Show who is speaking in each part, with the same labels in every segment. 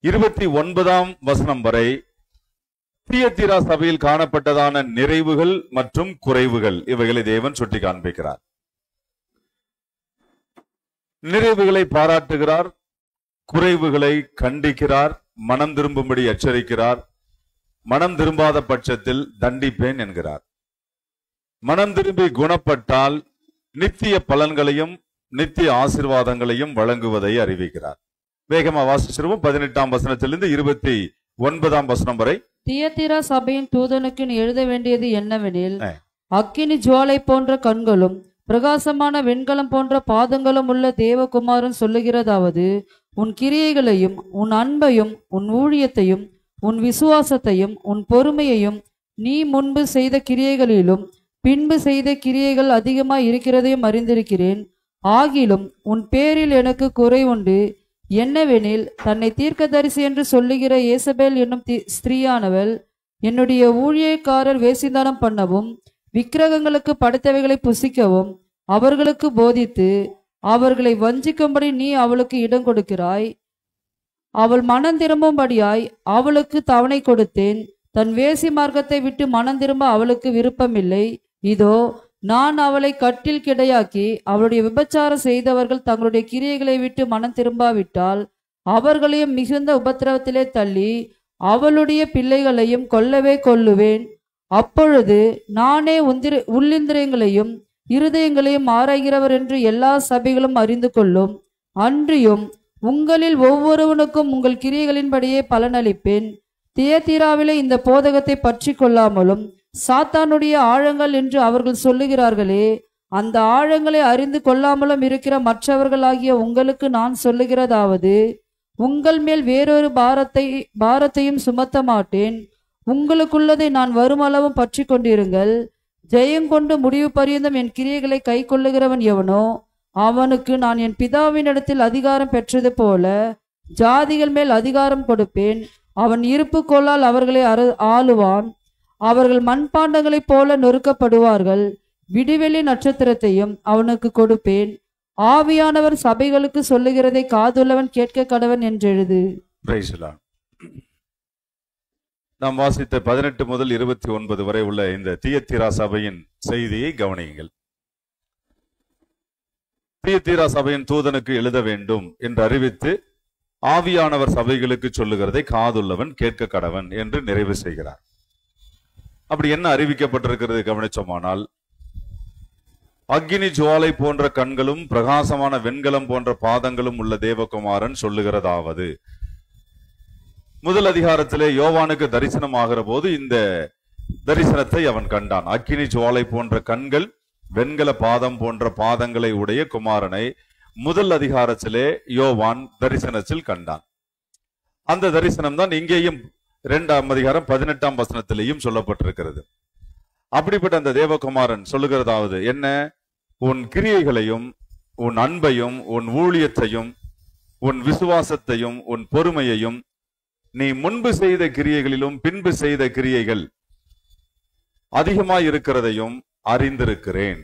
Speaker 1: 29ஆம் வசனம் வரை தியத்தீரா சபையில் காணப்பட்டதான நிறைவுகள் மற்றும் குறைவுகள் இவைகளை தேவன் சுட்டி காண்பிக்கிறார். நிறைவுகளை பாராட்டுகிறார், குறைவுகளை கண்டிக்கிறார், மனம் திரும்பும்படி எச்சரிக்கிறார், மனம் திரும்பாத பட்சத்தில் தண்டிப்பேன் என்கிறார். மனம் திரும்பி குணப்பட்டால் நித்திய பலன்களையும் நித்திய ஆசீர்வாதங்களையும் வழங்குவதை அறிவிக்கிறார். வேகமா வாசிச்சிருவோம். 18ஆம் வசனத்திலிருந்து 29ஆம் வசனம் வரை.
Speaker 2: தியத்தீரா சபையின் தூதனுக்கு நீ எழுத வேண்டியது என்னவெனில், அக்கினி ஜுவாலை போன்ற கண்களும் பிரகாசமான வெண்கலம் போன்ற பாதங்களும் உள்ள தேவகுமாரன் சொல்லுகிறதாவது, உன் கிரியைகளையும் உன் அன்பையும் உன் ஊழியத்தையும் உன் விசுவாசத்தையும் உன் பொறுமையையும் நீ முன்பு செய்த கிரியைகளிலும் பின்பு செய்த கிரியைகள் அதிகமாய் இருக்கிறதையும் அறிந்திருக்கிறேன். ஆகிலும் உன் பேரில் எனக்கு குறை உண்டு. என்னவெனில், தன்னை தீர்க்கதரிசி என்று சொல்லுகிற ஏசபேல் என்னும் ஸ்திரீயானவள் என்னுடைய ஊழியக்காரர் வேசிதானம் பண்ணவும் விக்கிரகங்களுக்கு படைத்தவைகளை புசிக்கவும் அவர்களுக்கு போதித்து அவர்களை வஞ்சிக்கும்படி நீ அவளுக்கு இடம் கொடுக்கிறாய். அவள் மனம் திரும்பும்படியாய் அவளுக்கு தவணை கொடுத்தேன். தன் வேசி மார்க்கத்தை விட்டு மனம் திரும்ப அவளுக்கு விருப்பமில்லை. இதோ, நான் அவளை கட்டில் கிடையாக்கி அவளுடைய விபச்சாரம் செய்தவர்கள் தங்களுடைய கிரியைகளை விட்டு மனம் திரும்பாவிட்டால் அவர்களையும் மிகுந்த உபத்திரவத்திலே தள்ளி அவளுடைய பிள்ளைகளையும் கொல்லவே கொல்லுவேன். அப்பொழுது நானே உள்ளிந்திரியங்களையும் இருதயங்களையும் ஆராய்கிறவர் என்று எல்லா சபைகளும் அறிந்து கொள்ளும். அன்றியும் உங்களில் ஒவ்வொருவனுக்கும் உங்கள் கிரியைகளின்படியே பலனளிப்பேன். தியத்தீராவிலே இந்த போதகத்தை பற்றி கொள்ளாமலும் சாத்தானுடைய ஆழங்கள் என்று அவர்கள் சொல்லுகிறார்களே, அந்த ஆழங்களை அறிந்து கொள்ளாமலும் இருக்கிற மற்றவர்களாகிய உங்களுக்கு நான் சொல்லுகிறதாவது, உங்கள் மேல் வேறொரு பாரத்தையும் சுமத்த மாட்டேன். உங்களுக்குள்ளதை நான் வருமளவும் பற்றி கொண்டிருங்கள். ஜெயங்கொண்டு முடிவு பரியந்தம் என் கிரியைகளை கை கொள்ளுகிறவன் எவனோ அவனுக்கு நான் என் பிதாவினிடத்தில் அதிகாரம் பெற்றது போல ஜாதிகள் மேல் அதிகாரம் கொடுப்பேன். அவன் இருப்பு கோலால் அவர்களை ஆளுவான். அவர்கள் மண்பாண்டங்களைப் போல நொறுக்கப்படுவார்கள். விடிவெளி நட்சத்திரத்தையும் அவனுக்கு கொடுப்பேன். ஆவியானவர் சபைகளுக்கு சொல்லுகிறதை காதுள்ளவன் கேட்க கடவன் என்றெழுது.
Speaker 1: நாம் வாசித்த 18 முதல் 29 வரை உள்ள இந்த தியத்தீரா சபையின் செய்தியை கவனியுங்கள். தியத்தீரா சபையின் தூதனுக்கு எழுத வேண்டும் என்று அறிவித்து ஆவியானவர் சபைகளுக்கு சொல்லுகிறதை காதுள்ளவன் கேட்க கடவன் என்று நிறைவு செய்கிறார். அப்படி என்ன அறிவிக்கப்பட்டிருக்கிறது கவனிச்சோமானால், அக்கினி ஜுவாலை போன்ற கண்களும் பிரகாசமான வெண்கலம் போன்ற பாதங்களும் உள்ள தேவகுமாரன் சொல்லுகிறதாவது. முதல் அதிகாரத்திலே யோவானுக்கு தரிசனம் ஆகிற போது இந்த தரிசனத்தை அவன் கண்டான். அக்கினி ஜுவாலை போன்ற கண்கள், வெண்கல பாதம் போன்ற பாதங்களை உடைய குமாரனை முதல் அதிகாரத்திலே யோவான் தரிசனத்தில் கண்டான். அந்த தரிசனம் தான் இங்கேயும் 2ஆம் அதிகாரம் 18ஆம் வசனத்திலேயும் சொல்லப்பட்டிருக்கிறது. அப்படிப்பட்ட அந்த தேவகுமாரன் சொல்லுகிறதாவது என்ன? உன் கிரியைகளையும் உன் அன்பையும் உன் ஊழியத்தையும் உன் விசுவாசத்தையும் உன் பொறுமையையும் நீ முன்பு செய்த கிரியைகளிலும் பின்பு செய்த கிரியைகள் அதிகமாய் இருக்கிறதையும் அறிந்திருக்கிறேன்.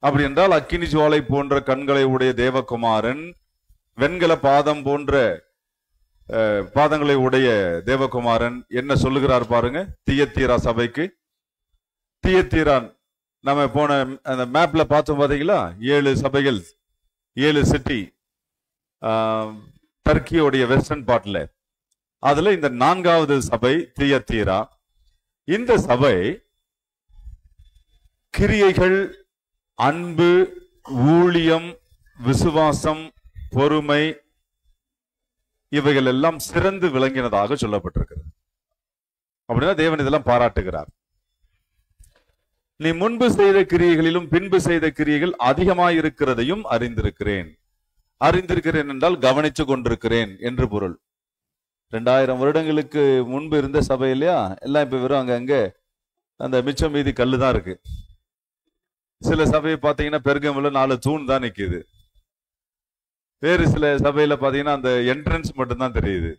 Speaker 1: அப்படி என்றால் அக்கினி ஜுவாலை போன்ற கண்களை உடைய தேவகுமாரன், வெண்கல பாதம் போன்ற பாதங்களை உடைய தேவகுமாரன் என்ன சொல்லுகிறார் பாருங்க தியத்தீரா சபைக்கு. தியத்தீரா நம்ம போன அந்த மேப்ல பார்த்தோம் பாத்தீங்களா, 7 சபைகள், 7 சிட்டி டர்க்கியோடைய வெஸ்டர்ன் பார்ட்ல. அதுல இந்த 4வது சபை தியத்தீரா. இந்த சபை கிரியைகள், அன்பு, ஊழியம், விசுவாசம், பொறுமை இவைகள் எல்லாம் சிறந்து விளங்கினதாக சொல்லப்பட்டிருக்கிறது. அப்படின்னா தேவன் இதெல்லாம் பாராட்டுகிறார். நீ முன்பு செய்த கிரியைகளிலும் பின்பு செய்த கிரியைகள் அதிகமாயிருக்கிறதையும் அறிந்திருக்கிறேன். அறிந்திருக்கிறேன் என்றால் கவனிச்சு கொண்டிருக்கிறேன் என்று பொருள். 2000 வருடங்களுக்கு முன்பு இருந்த சபை இல்லையா, எல்லாம் இப்ப வெறும் அங்க அந்த மிச்சம் மீதி கல்லு தான் இருக்கு. சில சபையை பார்த்தீங்கன்னா பெருகமுல 4 தூண் தான் நிக்குது. வேறு சில சபையில பாத்தீங்கன்னா அந்த என்ட்ரன்ஸ் மட்டும்தான் தெரியுது.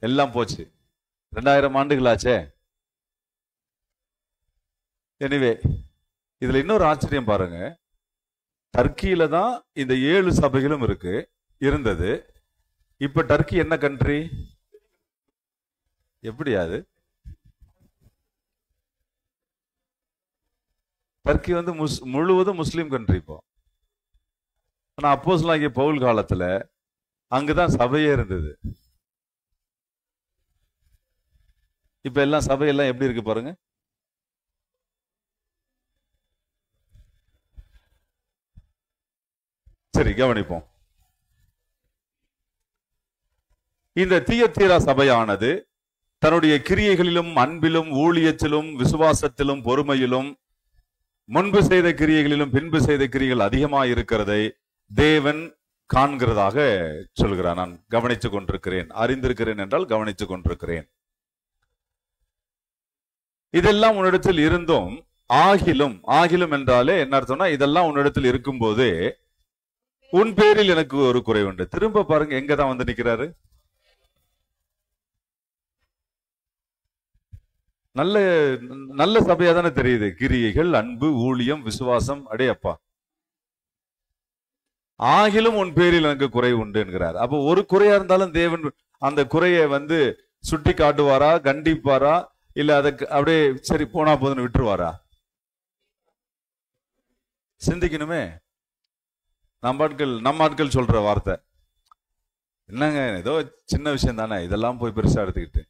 Speaker 1: எல்லாம் போச்சு. 2000 ஆண்டுகளாச்சே. எனிவே, இதுல இன்னொரு ஆச்சரியம் பாருங்க. டர்க்கியில தான் இந்த 7 சபைகளும் இருந்தது. இப்ப டர்க்கி என்ன கண்ட்ரி? எப்படி அது? டர்க்கி வந்து முழுவதும் முஸ்லீம் கண்ட்ரி இப்போ. ஆனா அப்போஸ்தலனாகிய பவுல் காலத்துல அங்குதான் சபையே இருந்தது. இப்ப எல்லாம் சபையெல்லாம் எப்படி இருக்கு பாருங்க. சரி, கவனிப்போம். இந்த தியத்தீரா சபையானது தன்னுடைய கிரியைகளிலும் அன்பிலும் ஊழியத்திலும் விசுவாசத்திலும் பொறுமையிலும் முன்பு செய்த கிரியைகளிலும் பின்பு செய்த கிரியைகள் அதிகமாக இருக்கிறதை தேவன் காண்கிறதாக சொல்கிறார். நான் கவனித்துக் கொண்டிருக்கிறேன், அறிந்திருக்கிறேன் என்றால் கவனித்துக் கொண்டிருக்கிறேன். இதெல்லாம் உன்னிடத்தில் இருந்தும் ஆகிலும் என்றாலே என்ன அர்த்தம்னா, இதெல்லாம் உன்னிடத்தில் இருக்கும் போதே உன் பேரில் எனக்கு ஒரு குறை உண்டு. திரும்ப பாருங்க, எங்கதான் வந்து நிக்கிறாரு. நல்ல நல்ல சபையா தானே தெரியுது. கிரியைகள், அன்பு, ஊழியம், விசுவாசம். அடே அப்பா, ஆகிலும் உன் பேரில் எனக்கு குறை உண்டு என்கிறார். அப்போ ஒரு குறையா இருந்தாலும் தேவன் அந்த குறையை வந்து சுட்டி காட்டுவாரா, கண்டிப்பாரா, இல்ல அதுக்கு அப்படியே சரி போனா போதுன்னு விட்டுருவாரா? சிந்திக்கணுமே. நம்ம ஆட்கள் சொல்ற வார்த்தை என்னங்க, ஏதோ சின்ன விஷயம் தானே, இதெல்லாம் போய் பெருசா எடுத்துக்கிட்டு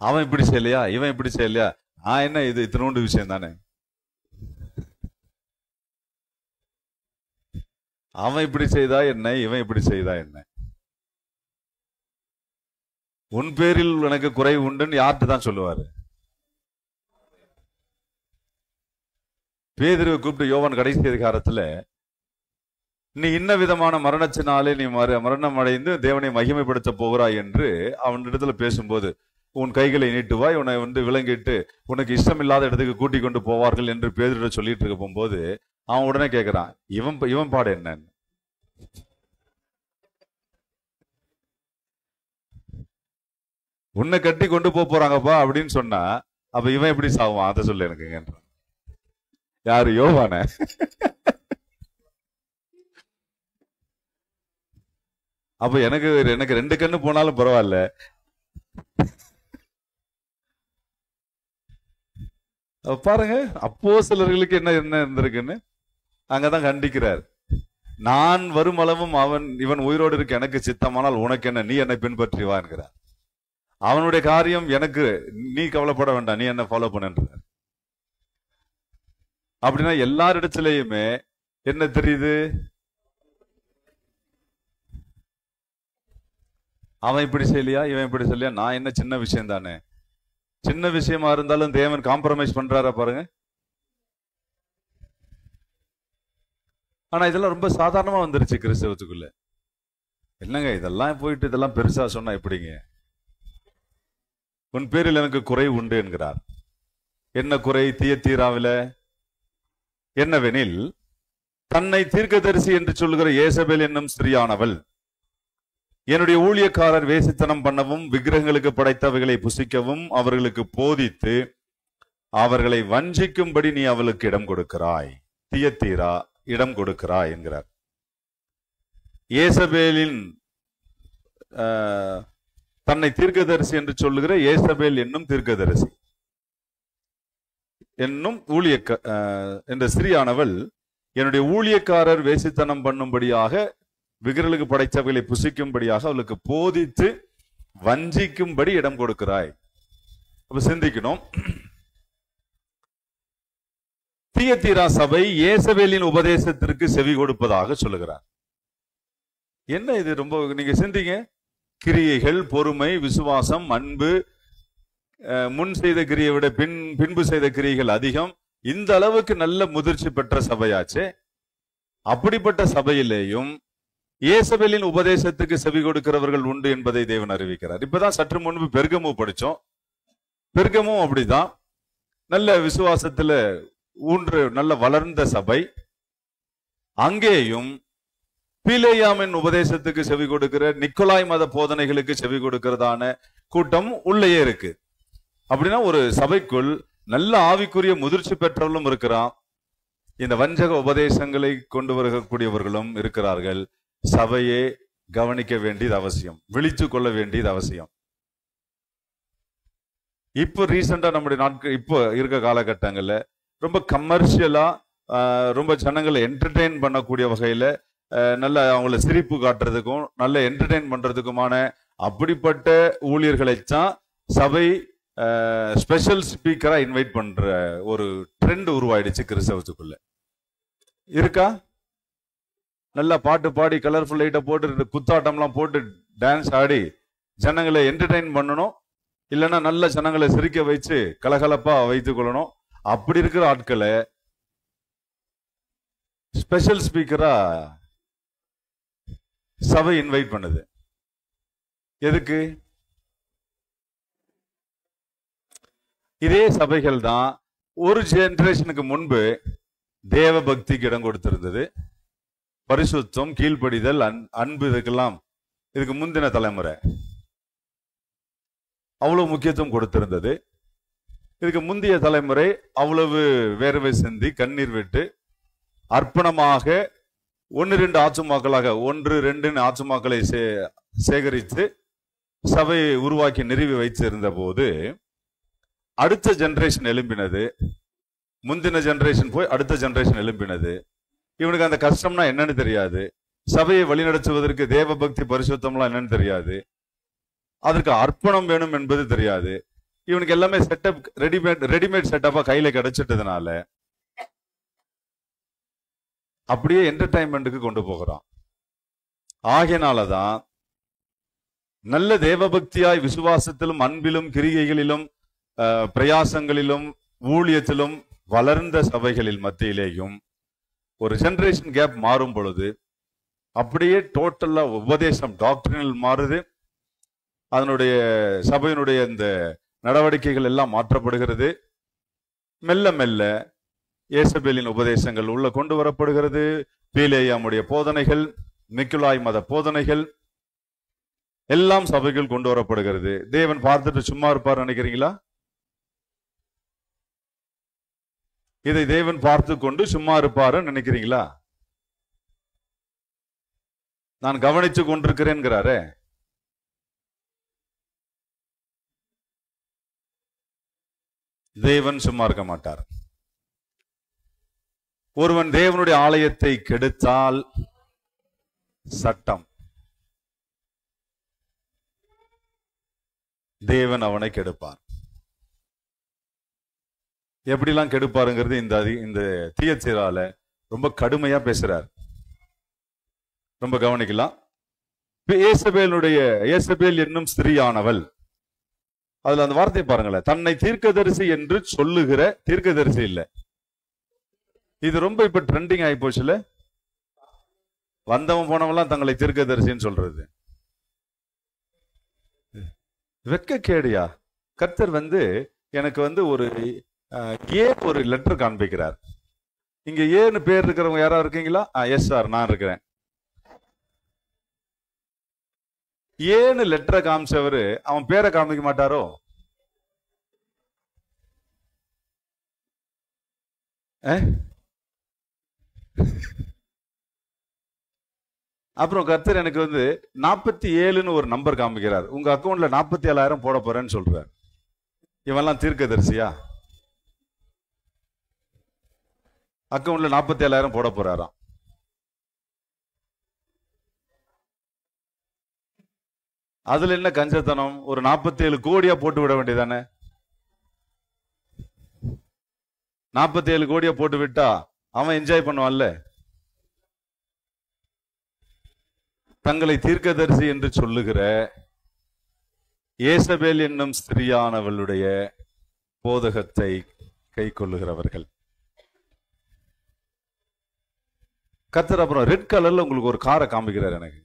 Speaker 1: அவன் இப்படி செய்யலையா, இவன் இப்படி செய்யலையா, நான் என்ன இது இத்தினோண்டு விஷயம் தானே, அவன் இப்படி செய்தா என்ன, இவன் இப்படி செய்தா என்ன, உன் பேரில் எனக்கு குறை உண்டுன்னு யார்கிட்ட தான் சொல்லுவாரு? பேதுருவை கூப்பிட்டு யோவான் கடைசி அதிகாரத்துல, நீ இன்ன விதமான மரணத்தினாலே நீ மரணம் அடைந்து தேவனை மகிமைப்படுத்த போகிறாய் என்று அவனிடத்துல பேசும்போது, உன் கைகளை நீட்டுவாய், உன்னை வந்து விலங்கிட்டு உனக்கு இஷ்டம் இல்லாத இடத்துக்கு கூட்டிக் கொண்டு போவார்கள் என்று பேதுருவை சொல்லிட்டு இருக்க போகும்போது அவன் உடனே கேட்கிறான், இவன் பாடு என்னன்னு. உன்னை கட்டி கொண்டு போறாங்கப்பா அப்படின்னு சொன்னா, அப்ப இவன் எப்படி சாவான்? அதை சொல்லு எனக்கு. யாரு? யோவான. அப்ப எனக்கு 2 கண்ணு போனாலும் பரவாயில்ல, பாருங்க அப்போஸ்தலர்களுக்கு என்ன இருந்திருக்குன்னு அங்கதான் கண்டிக்கிறார். நான் வரும் அளவும் இவன் உயிரோடு இருக்க எனக்கு சித்தமானால் உனக்கு என்ன, நீ என்னை பின்பற்றி வா என்கிறார். அவனுடைய காரியம் எனக்கு, நீ கவலைப்பட வேண்டாம், நீ என்ன ஃபாலோ பண்ணுன்றார். அப்படின்னா எல்லாரிடத்திலேயுமே என்ன தெரியுது? அவன் இப்படி செய்யலையா, இவன் இப்படி செய்யலையா, நான் என்ன சின்ன விஷயம் தானே. சின்ன விஷயமா இருந்தாலும் தேவன் காம்ப்ரமைஸ் பண்றாரா பாருங்க. ஆனா இதெல்லாம் ரொம்ப சாதாரணமா வந்துருச்சு கிறிஸ்தவத்துக்குள்ள. என்னங்க இதெல்லாம் போயிட்டு இதெல்லாம் பெருசா சொன்னா எப்படிங்க? உன் பேரில் எனக்கு குறை உண்டு என்கிறார். என்ன குறை? தியத்தீராவில என்னவெனில், தன்னை தீர்க்கதரிசி என்று சொல்லுகிற ஏசபேல் என்னும் ஸ்திரீயானவள் என்னுடைய ஊழியக்காரர் வேசித்தனம் பண்ணவும் விக்கிரகங்களுக்கு படைத்தவைகளை புசிக்கவும் அவர்களுக்கு போதித்து அவர்களை வஞ்சிக்கும்படி நீ அவளுக்கு இடம் கொடுக்கிறாய். தியத்தீரா, இடம் கொடுக்கிறாய் என்கிறார். ஏசபேலின் தன்னை தீர்க்கதரிசி என்று சொல்லுகிற ஏசபேல் என்னும் தீர்க்கதரிசி என்னும் என்ற ஸ்திரீயானவள் என்னுடைய ஊழியக்காரர் வேசித்தனம் பண்ணும்படியாக விக்கிரகங்களுக்கு படைத்தவைகளை புசிக்கும்படியாக அவளுக்கு போதித்து வஞ்சிக்கும்படி இடம் கொடுக்கிறாய். அப்ப சிந்திக்கணும். தியத்தீரா சபை ஏசபேலின் உபதேசத்திற்கு செவி கொடுப்பதாக சொல்லுகிறார். என்ன இது? ரொம்ப நீங்க சிந்திங்க. கிரியைகள், பொறுமை, விசுவாசம், அன்பு, முன் செய்த கிரியை விட பின்பு செய்த கிரியைகள் அதிகம். இந்த அளவுக்கு நல்ல முதிர்ச்சி பெற்ற சபையாச்சே. அப்படிப்பட்ட சபையிலேயும் ஏசபேலின் உபதேசத்துக்கு செவி கொடுக்கிறவர்கள் உண்டு என்பதை தேவன் அறிவிக்கிறார். இப்பதான் சற்று முன்பு பெர்கமு படிச்சோம். பெர்கமும் அப்படிதான் நல்ல விசுவாசத்துல நல்ல வளர்ந்த சபை. அங்கேயும் பீலேயாமின் உபதேசத்துக்கு செவி கொடுக்கிற, நிக்கோலாய் மத போதனைகளுக்கு செவி கொடுக்கிறதான கூட்டம் உள்ளேயே இருக்கு. அப்படின்னா ஒரு சபைக்குள் நல்ல ஆவிக்குரிய முதிர்ச்சி பெற்றவர்களும் இருக்கிறான், இந்த வஞ்சக உபதேசங்களை கொண்டு வரக்கூடியவர்களும் இருக்கிறார்கள். சபையே கவனிக்க வேண்டியது அவசியம், விழித்து கொள்ள வேண்டியது அவசியம். இப்போ ரீசெண்டா நம்முடைய நாட்கள் இப்போ இருக்க காலகட்டங்கள்ல ரொம்ப கமர்ஷியலா ரொம்ப ஜனங்களை என்டர்டெயின் பண்ணக்கூடிய வகையில நல்ல அவங்கள சிரிப்பு காட்டுறதுக்கும் நல்ல என்டர்டெயின் பண்றதுக்குமான அப்படிப்பட்ட ஊழியர்களைத்தான் சபை ஸ்பெஷல் ஸ்பீக்கரா இன்வைட் பண்ற ஒரு ட்ரெண்ட் உருவாயிடுச்சு கிறிஸ்தவத்துக்குள்ள. இருக்கா? நல்லா பாட்டு பாடி கலர்ஃபுல் லைட்டை போட்டு குத்தாட்டம்லாம் போட்டு டான்ஸ் ஆடி ஜனங்களை என்டர்டெயின் பண்ணணும், இல்லைன்னா நல்ல ஜனங்களை சிரிக்க வச்சு கலகலப்பா வைத்துக் கொள்ளணும். அப்படி இருக்கிற ஆட்களை ஸ்பெஷல் ஸ்பீக்கரா சபை இன்வைட் பண்ணுது. எதுக்கு? இதே சபைகள் தான் ஒரு ஜெனரேஷனுக்கு முன்பு தேவ பக்திக்கு இடம் கொடுத்திருந்தது, பரிசுத்தம், கீழ்ப்படிதல், அன்பு, இதுக்கு முந்தின தலைமுறை அவ்வளவு முக்கியத்துவம் கொடுத்திருந்தது. இதுக்கு முந்தைய தலைமுறை அவ்வளவு வேர்வை சிந்தி கண்ணீர் விட்டு அர்ப்பணமாக 1-2 ஆத்துமாக்களாக 1-2 ஆத்துமாக்களை சேகரித்து சபையை உருவாக்கி நிறுவி வைத்திருந்த போது அடுத்த ஜெனரேஷன் எழும்பினது. முந்தின ஜெனரேஷன் போய் அடுத்த ஜெனரேஷன் எழும்பினது. இவனுக்கு அந்த கஷ்டம்னா என்னன்னு தெரியாது, சபையை வழிநடத்துவதற்கு தேவ பக்தி பரிசுத்தம்லாம் என்னன்னு தெரியாது, அதற்கு அர்ப்பணம் வேணும் என்பது தெரியாது. இவனுக்கு எல்லாமே செட்டப் ரெடிமேட் செட்டப்பா கையில கிடைச்சிட்டதுனால அப்படியே என்டர்டைன்மெண்ட்டுக்கு கொண்டு போகிறான். ஆகையினாலதான் நல்ல தேவபக்தியாய் விசுவாசத்திலும் அன்பிலும் கிரிகைகளிலும் பிரயாசங்களிலும் ஊழியத்திலும் வளர்ந்த சபைகளில் மத்தியிலேயும் ஒரு ஜெனரேஷன் கேப் மாறும் பொழுது அப்படியே டோட்டலா உபதேசம் டாக்டரினல் மாறுது. அதனுடைய சபையினுடைய இந்த நடவடிக்கைகள் எல்லாம் மாற்றப்படுகிறது. மெல்ல மெல்ல ஏசபேலின் உபதேசங்கள் உள்ள கொண்டு வரப்படுகிறது. பீலேயாமுடைய போதனைகள், நிக்கோலாய் மத போதனைகள் எல்லாம் சபைகள் கொண்டு வரப்படுகிறது. தேவன் பார்த்துட்டு சும்மா இருப்பார் நினைக்கிறீங்களா? இதை தேவன் பார்த்து கொண்டு சும்மா இருப்பாரு நினைக்கிறீங்களா? நான் கவனிச்சு கொண்டிருக்கிறேன்கிறாரே. தேவன் சும்மா இருக்க மாட்டார். ஒருவன் தேவனுடைய ஆலயத்தை கெடுத்தால் சட்டம், தேவன் அவனை கெடுப்பார். எப்படிலாம் கெடுப்பாருங்கிறது இந்த தியேத்தீரால ரொம்ப கடுமையா பேசுறார். ரொம்ப கவனிக்கலாம். ஏசபேல் என்னும் ஸ்திரீயானவள், அதுல அந்த வார்த்தையை பாருங்களேன், தன்னை தீர்க்கதரிசி என்று சொல்லுகிற தீர்க்கதரிசி இல்ல. இது ரொம்ப இப்ப ட்ரெண்டிங் ஆகி போச்சுல. வந்தவன் போனவெல்லாம் தங்களை தீர்க்கதரிசின்னு சொல்றது வெட்கக்கேடியா. கர்த்தர் எனக்கு ஒரு லெட்டர் காண்பிக்கிறார். இங்க ஏன்னு பேர் இருக்கிறவங்க யாரா இருக்கீங்களா? எஸ் சார், நான் இருக்கிறேன். ஏன்னு லெட்டரை காமிச்சவரு அவன் பேரை காமிக்க மாட்டாரோ? அப்புறம் கர்த்தர் எனக்கு 47ன்னு ஒரு நம்பர் காமிக்கிறார். உங்க அக்கௌண்ட்ல 47,000 போட போறேன்னு சொல்றார். இவெல்லாம் தீர்க்கதரிசியா? அக்கௌண்ட்ல 47,000 போட போறாராம். அதுல என்ன கஞ்சத்தனம்? ஒரு 47 கோடியா போட்டு விட வேண்டியதானே? 47 கோடியா போட்டு விட்டா அவன் என்ஜாய் பண்ணுவான்ல. தங்களை தீர்க்கதரிசி என்று சொல்லுகிற ஏசபேல் என்னும் ஸ்திரியானவளுடைய போதகத்தை கை கொள்ளுகிறவர்கள். கர்த்தர் அப்புறம் ரெட் கலர்ல உங்களுக்கு ஒரு காரை காமிக்கிறார். எனக்கு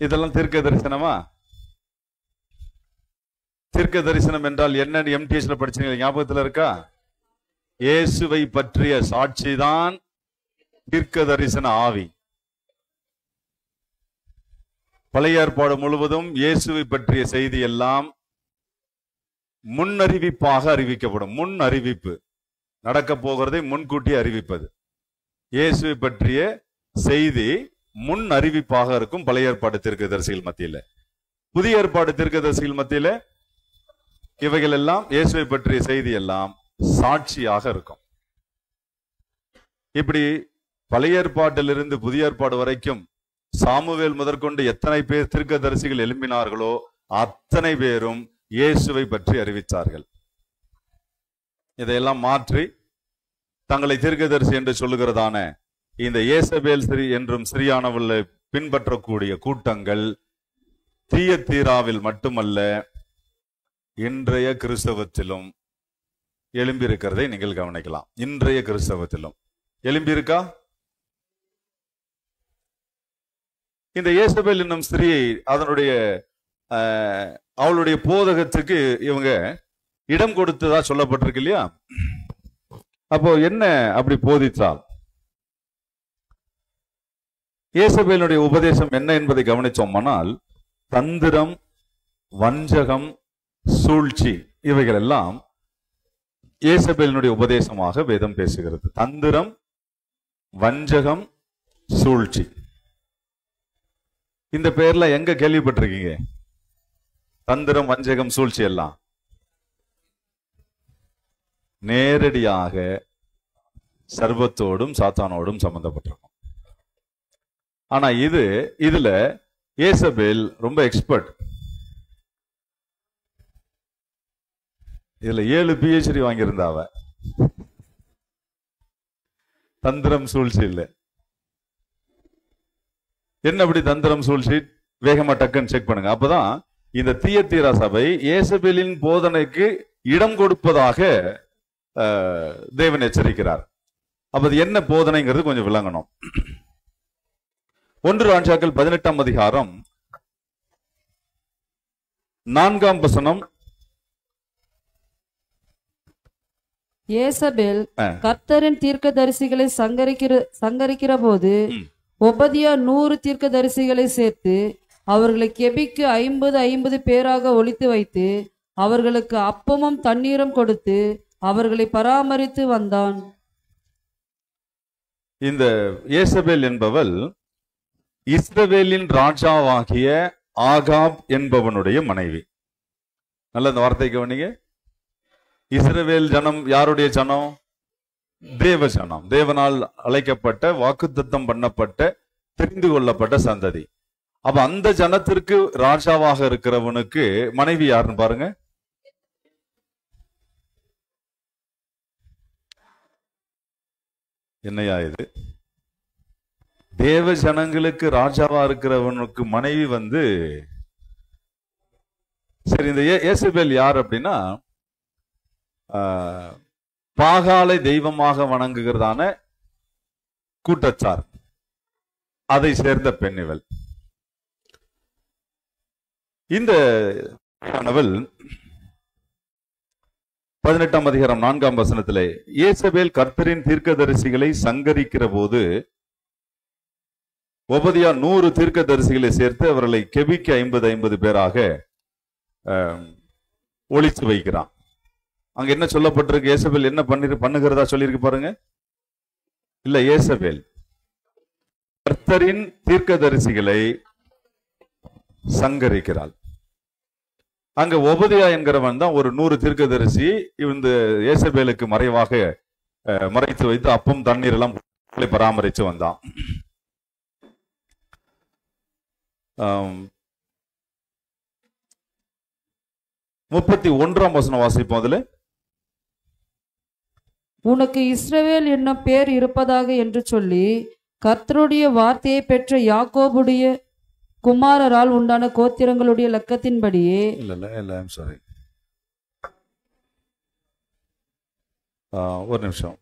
Speaker 1: இதெல்லாம் தீர்க்க தரிசனமா? தீர்க்க தரிசனம் என்றால் என்னன்னு எம்டிஎஸ்ல படிச்சீங்க, ஞாபகத்துல இருக்கா? இயேசுவை பற்றிய சாட்சிதான் தீர்க்க தரிசன ஆவி. பழைய ஏற்பாடு முழுவதும் இயேசுவை பற்றிய செய்தி எல்லாம் முன்னறிவிப்பாக அறிவிக்கப்படும். முன் அறிவிப்பு, நடக்க போகிறதை முன்கூட்டி அறிவிப்பது. இயேசுவை பற்றிய செய்தி முன் அறிவிப்பாக இருக்கும் பழைய ஏற்பாடு தீர்க்கதரிசிகள் மத்தியில. புதிய ஏற்பாடு தீர்க்கதரிசிகள் மத்தியில இவைகள் எல்லாம், இயேசுவை பற்றிய செய்தி எல்லாம் சாட்சியாக இருக்கும். இப்படி பழைய ஏற்பாட்டிலிருந்து புதிய ஏற்பாடு வரைக்கும் சாமுவேல் முதற்கொண்டு எத்தனை பேர் தீர்க்கதரிசிகள் எழும்பினார்களோ அத்தனை பேரும் இயேசுவை பற்றி அறிவித்தார்கள். இதையெல்லாம் மாற்றி தங்களை தீர்க்கதரிசி என்று சொல்லுகிறதான இந்த ஏசபேல் என்றும் சிறியானவளை பின்பற்றக்கூடிய கூட்டங்கள் தீயத்தீராவில் மட்டுமல்ல, இன்றைய கிறிஸ்தவத்திலும் எழும்பியிருக்கிறதை நீங்கள் கவனிக்கலாம். இன்றைய கிறிஸ்தவத்திலும் எழும்பியிருக்கா? இந்த ஏசபேல் என்னும் ஸ்திரியை அவளுடைய போதகத்துக்கு இவங்க இடம் கொடுத்ததா சொல்லப்பட்டிருக்கு இல்லையா? அப்போ என்ன அப்படி போதித்தால்? ஏசபேலுடைய உபதேசம் என்ன என்பதை கவனிச்சோமானால், தந்திரம், வஞ்சகம், சூழ்ச்சி இவைகள் எல்லாம் ஏசபேலினுடைய உபதேசமாக வேதம் பேசுகிறது. தந்திரம், வஞ்சகம், சூழ்ச்சி. இந்த பெயர்ல எங்க கேள்விப்பட்டிருக்கீங்க? தந்திரம், வஞ்சகம், சூழ்ச்சி எல்லாம் நேரடியாக சர்வத்தோடும் சாத்தானோடும் சம்பந்தப்பட்டிருக்கும். ஆனா இதுல ஏசபேல் ரொம்ப எக்ஸ்பர்ட். இதுல 7 PhD வாங்கியிருந்தாவ. தந்திரம், சூழ்ச்சி இல்லை. என்ன அப்படி தந்திரம், சூழ்ச்சி? வேகமா டக்குன்னு செக் பண்ணுங்க. அப்பதான் இந்த தியத்தீரா சபை ஏசபேலின் போதனைக்கு இடம் கொடுப்பதாக தேவன் எச்சரிக்கிறார். அப்ப அது என்ன போதனைங்கிறது கொஞ்சம் விளங்கணும். 1 ராஜாக்கள் 18ஆம் அதிகாரம் 4ஆம் வசனம்.
Speaker 2: ஏசபேல் கர்த்தரின் தீர்க்கதரிசிகளை சங்கரிக்கிற போது ஒபதியா 100 தீர்க்கதரிசிகளை சேர்த்து அவர்களை கெபிக்கு 50 பேராக ஒளித்து வைத்து அவர்களுக்கு அப்பமும் தண்ணீரும் கொடுத்து அவர்களை பராமரித்து வந்தான்.
Speaker 1: இந்த ஏசபேல் என்பவள் இஸ்ரவேலின் ராஜாவாகிய ஆகாப் என்பவனுடைய மனைவி. நல்ல இந்த வார்த்தை கவனிங்க. இஸ்ரவேல் ஜனம் யாருடைய ஜனம்? தேவ ஜனம். தேவனால் அழைக்கப்பட்ட, வாக்குத்தத்தம் பண்ணப்பட்ட, தெரிந்து கொள்ளப்பட்ட சந்ததி. அப்ப அந்த ஜனத்திற்கு ராஜாவாக இருக்கிறவனுக்கு மனைவி யாருன்னு பாருங்க. என்னையா இது? தேவ ஜனங்களுக்கு ராஜாவா இருக்கிறவனுக்கு மனைவி சரி. இந்த ஏசபேல் யார் அப்படின்னா, பாகாலை தெய்வமாக வணங்குகிறதான கூட்டச்சார், அதை சேர்ந்த பெண் இவள். இந்த 18ஆம் அதிகாரம் 4ஆம் வசனத்திலே ஏசபேல் கர்த்தரின் தீர்க்கதரிசிகளை சங்கரிக்கிற போது ஒபதியா 100 தீர்க்கதரிசிகளை சேர்த்து அவர்களை கெபிக்கு 50 பேராக ஒளிச்சு வைக்கிறான். அங்க என்ன சொல்லப்பட்டிருக்கு? ஏசபேல் என்ன பண்ணுகிறதா சொல்லியிருக்கு பாருங்க. இல்ல, ஏசபேல் கர்த்தரின் தீர்க்கதரிசிகளை சங்கரிக்கிறாள். அங்க ஒபதியா என்கிறவன் தான் ஒரு 100 தீர்க்கதரிசி இந்த ஏசபேலுக்கு மறைவாக மறைத்து வைத்து அப்பம் தண்ணீர் எல்லாம் பராமரித்து வந்தான். 31ஆம் வசனம் வாசிப்போம். அதுல
Speaker 2: உனக்கு இஸ்ரவேல் என்னும் பேர் இருப்பதாக என்று சொல்லி கர்த்தருடைய வார்த்தையை பெற்ற யாக்கோபுடைய குமாரரால் உண்டான கோத்திரங்களுடைய லக்கத்தின்படியே
Speaker 1: ஒரு நிமிஷம்.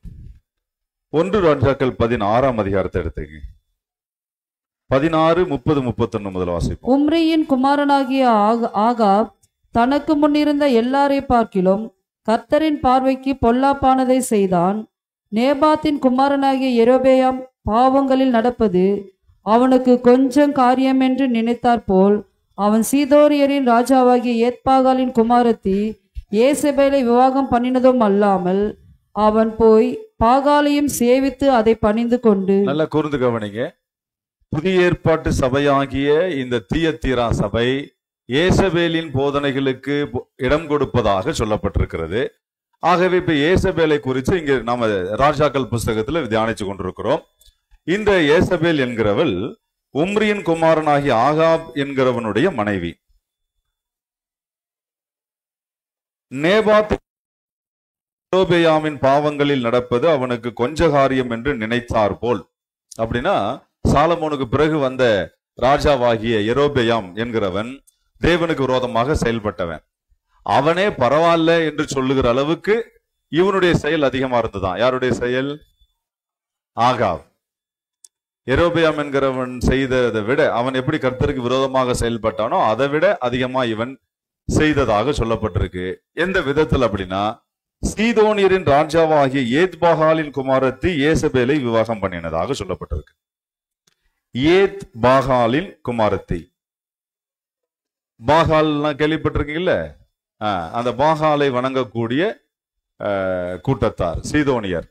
Speaker 1: 1 ராஜாக்கள் 16ஆம் அதிகாரத்தை எடுத்துங்க. 16, 30, 31 முதல் வாசிப்போம்.
Speaker 2: உம்ரியின் குமாரனாகிய ஆகாப் தனக்கு முன்னிருந்த எல்லாரை பார்க்கிலும் கர்த்தரின் பார்வைக்கு பொல்லாப்பானதை செய்தான். நேபாத்தின் குமாரனாகிய யெரொபெயாம் பாவங்களில் நடப்பது அவனுக்கு கொஞ்சம் காரியம் என்று நினைத்தார் போல் அவன் சீதோரியரின் ராஜாவாகிய ஏத்பாகாலின் குமாரத்தி ஏசபேலை விவாகம் பண்ணினதும் அல்லாமல் அவன் போய் பாகாலையும் சேவித்து அதை பணிந்து கொண்டு.
Speaker 1: நல்லா கூர்ந்து கவனிங்க. புதிய ஏற்பாட்டு சபையாகிய இந்த தியத்தீரா சபை ஏசபேலின் போதனைகளுக்கு இடம் கொடுப்பதாக சொல்லப்பட்டிருக்கிறது. ஆகவே இப்ப ஏசபேலை குறித்து இங்க நாம ராஜாக்கள் புஸ்தகத்துல தியானிச்சு கொண்டிருக்கிறோம். இந்த ஏசபேல் என்கிறவள் உம்ரியின் குமாரனாகிய ஆகாப் என்கிறவனுடைய மனைவி. நேபாத் யெரொபெயாமின் பாவங்களில் நடப்பது அவனுக்கு கொஞ்ச காரியம் என்று நினைத்தார் போல். அப்படின்னா சாலமோனுக்கு பிறகு வந்த ராஜாவாகிய யெரொபெயாம் என்கிறவன் தேவனுக்கு விரோதமாக செயல்பட்டவன். அவனே பரவாயில்ல என்று சொல்லுகிற அளவுக்கு இவனுடைய செயல் அதிகமா இருந்துதான். யாருடைய செயல்? ஆகாப். யெரொபெயாம் என்கிறவன் செய்ததை விட அவன் எப்படி கர்த்தருக்கு விரோதமாக செயல்பட்டானோ அதை விட அதிகமா இவன் செய்ததாக சொல்லப்பட்டிருக்கு. எந்த விதத்தில் அப்படின்னா, சீதோனியரின் ராஜாவாகிய ஏத்பாகாலின் குமாரத்தி ஏசபேலை விவாகம் பண்ணினதாக சொல்லப்பட்டிருக்கு. ஏத்பாகாலின் குமாரத்தி. பாகால்னா கேள்விப்பட்டிருக்கீங்கல்ல? அந்த பாகாலை வணங்கக்கூடிய கூட்டத்தார் சீதோனியர்.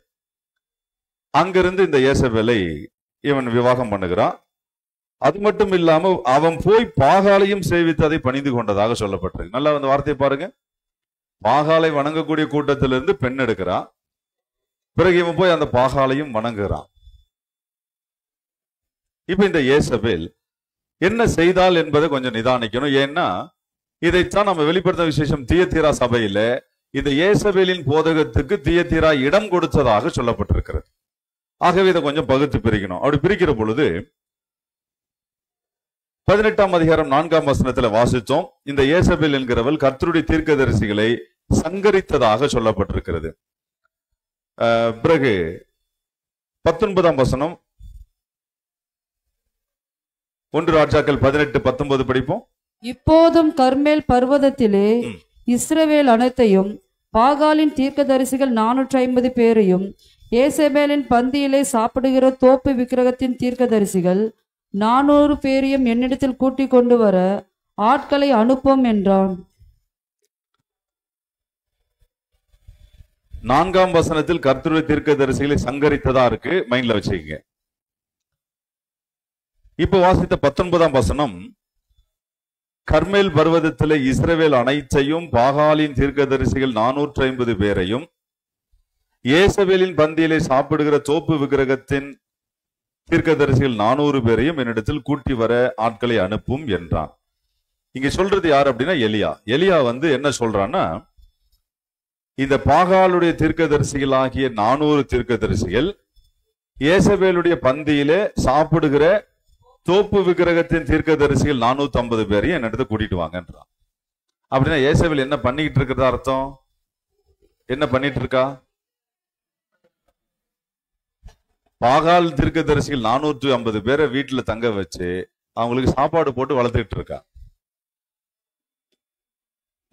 Speaker 1: அங்கிருந்து இந்த ஏசபேலை இவன் விவாகம் பண்ணுகிறான். அது மட்டும் இல்லாம அவன் போய் பாகாலையும் சேவித்து அதை பணிந்து கொண்டதாக சொல்லப்பட்டிருக்கு. நல்லா அந்த வார்த்தையை பாருங்க. பாகாலை வணங்கக்கூடிய கூட்டத்திலிருந்து பெண் எடுக்கிறான். பிறகு இவன் போய் அந்த பாகாலையும் வணங்குகிறான். இப்ப இந்த ஏசபேல் என்ன செய்தால் என்பதை கொஞ்சம் நிதானிக்கணும். ஏன்னா இதைத்தான் நம்ம வெளிப்படுத்த விசேஷம் தியத்தீரா சபையில இந்த ஏசபேலின் போதகத்துக்கு தியத்தீரா இடம் கொடுத்ததாக சொல்லப்பட்டிருக்கிறது. ஆகவே இதை கொஞ்சம் பகுத்து பிரிக்கணும். அப்படி பிரிக்கிற பொழுது 18ஆம் அதிகாரம் 4ஆம் வசனத்துல வாசித்தோம். இந்த ஏசபேல் என்கிறவள் கர்த்தருடைய தீர்க்கதரிசிகளை சங்கரித்ததாக சொல்லப்பட்டிருக்கிறது. பிறகு 19ஆம் வசனம் 1 ராஜாக்கள் 18:19 படிப்போம்.
Speaker 2: இப்போதும் கர்மேல் பர்வதத்திலே இஸ்ரவேல் அனைத்தையும் பாகாலின் தீர்க்கதரிசிகள் 450 பேரையும் ஏசபேலின் பந்தியிலே சாப்பிடுகிற தோப்பு விக்கிரகத்தின் தீர்க்கதரிசிகள் 400 பேரையும் என்னிடத்தில் கூட்டிக் கொண்டு வர ஆட்களை அனுப்பும் என்றான்.
Speaker 1: 4ஆம் வசனத்தில் கர்த்தருடைய தீர்க்கதரிசிகளை சங்கரித்ததா இருக்கு, மைண்ட்ல வச்சுக்கீங்க. இப்ப வாசித்த 19ஆம் வசனம், கர்மேல் பர்வதத்திலே இஸ்ரவேல் அனைத்தையும் பாகாலின் தீர்க்கதரிசிகள் 450 பேரையும் ஏசபேலின் பந்தியிலே சாப்பிடுகிற தோப்பு விக்கிரகத்தின் தீர்க்கதரிசிகள் 400 பேரையும் என்னிடத்தில் கூட்டி வர ஆட்களை அனுப்பும் என்றான். இங்க சொல்றது யார் அப்படின்னா எலியா. எலியா என்ன சொல்றான்னா, இந்த பாகாலுடைய தீர்க்கதரிசிகள் ஆகிய 400 தீர்க்கதரிசிகள் ஏசபேலுடைய பந்தியிலே சாப்பிடுகிற தோப்பு விக்கிரகத்தின் தீர்க்கதரிசிகள் 450 பேரையும் என்னிடத்தை கூட்டிட்டு வாங்கன்றான். அப்படின்னா ஏசபேல் என்ன பண்ணிக்கிட்டு இருக்கிறதா அர்த்தம்? என்ன பண்ணிட்டு இருக்கா? பாகால் தீர்க்கதரிசிகள் 450 பேரை வீட்டுல தங்க வச்சு அவங்களுக்கு சாப்பாடு போட்டு வளர்த்துட்டு இருக்கா.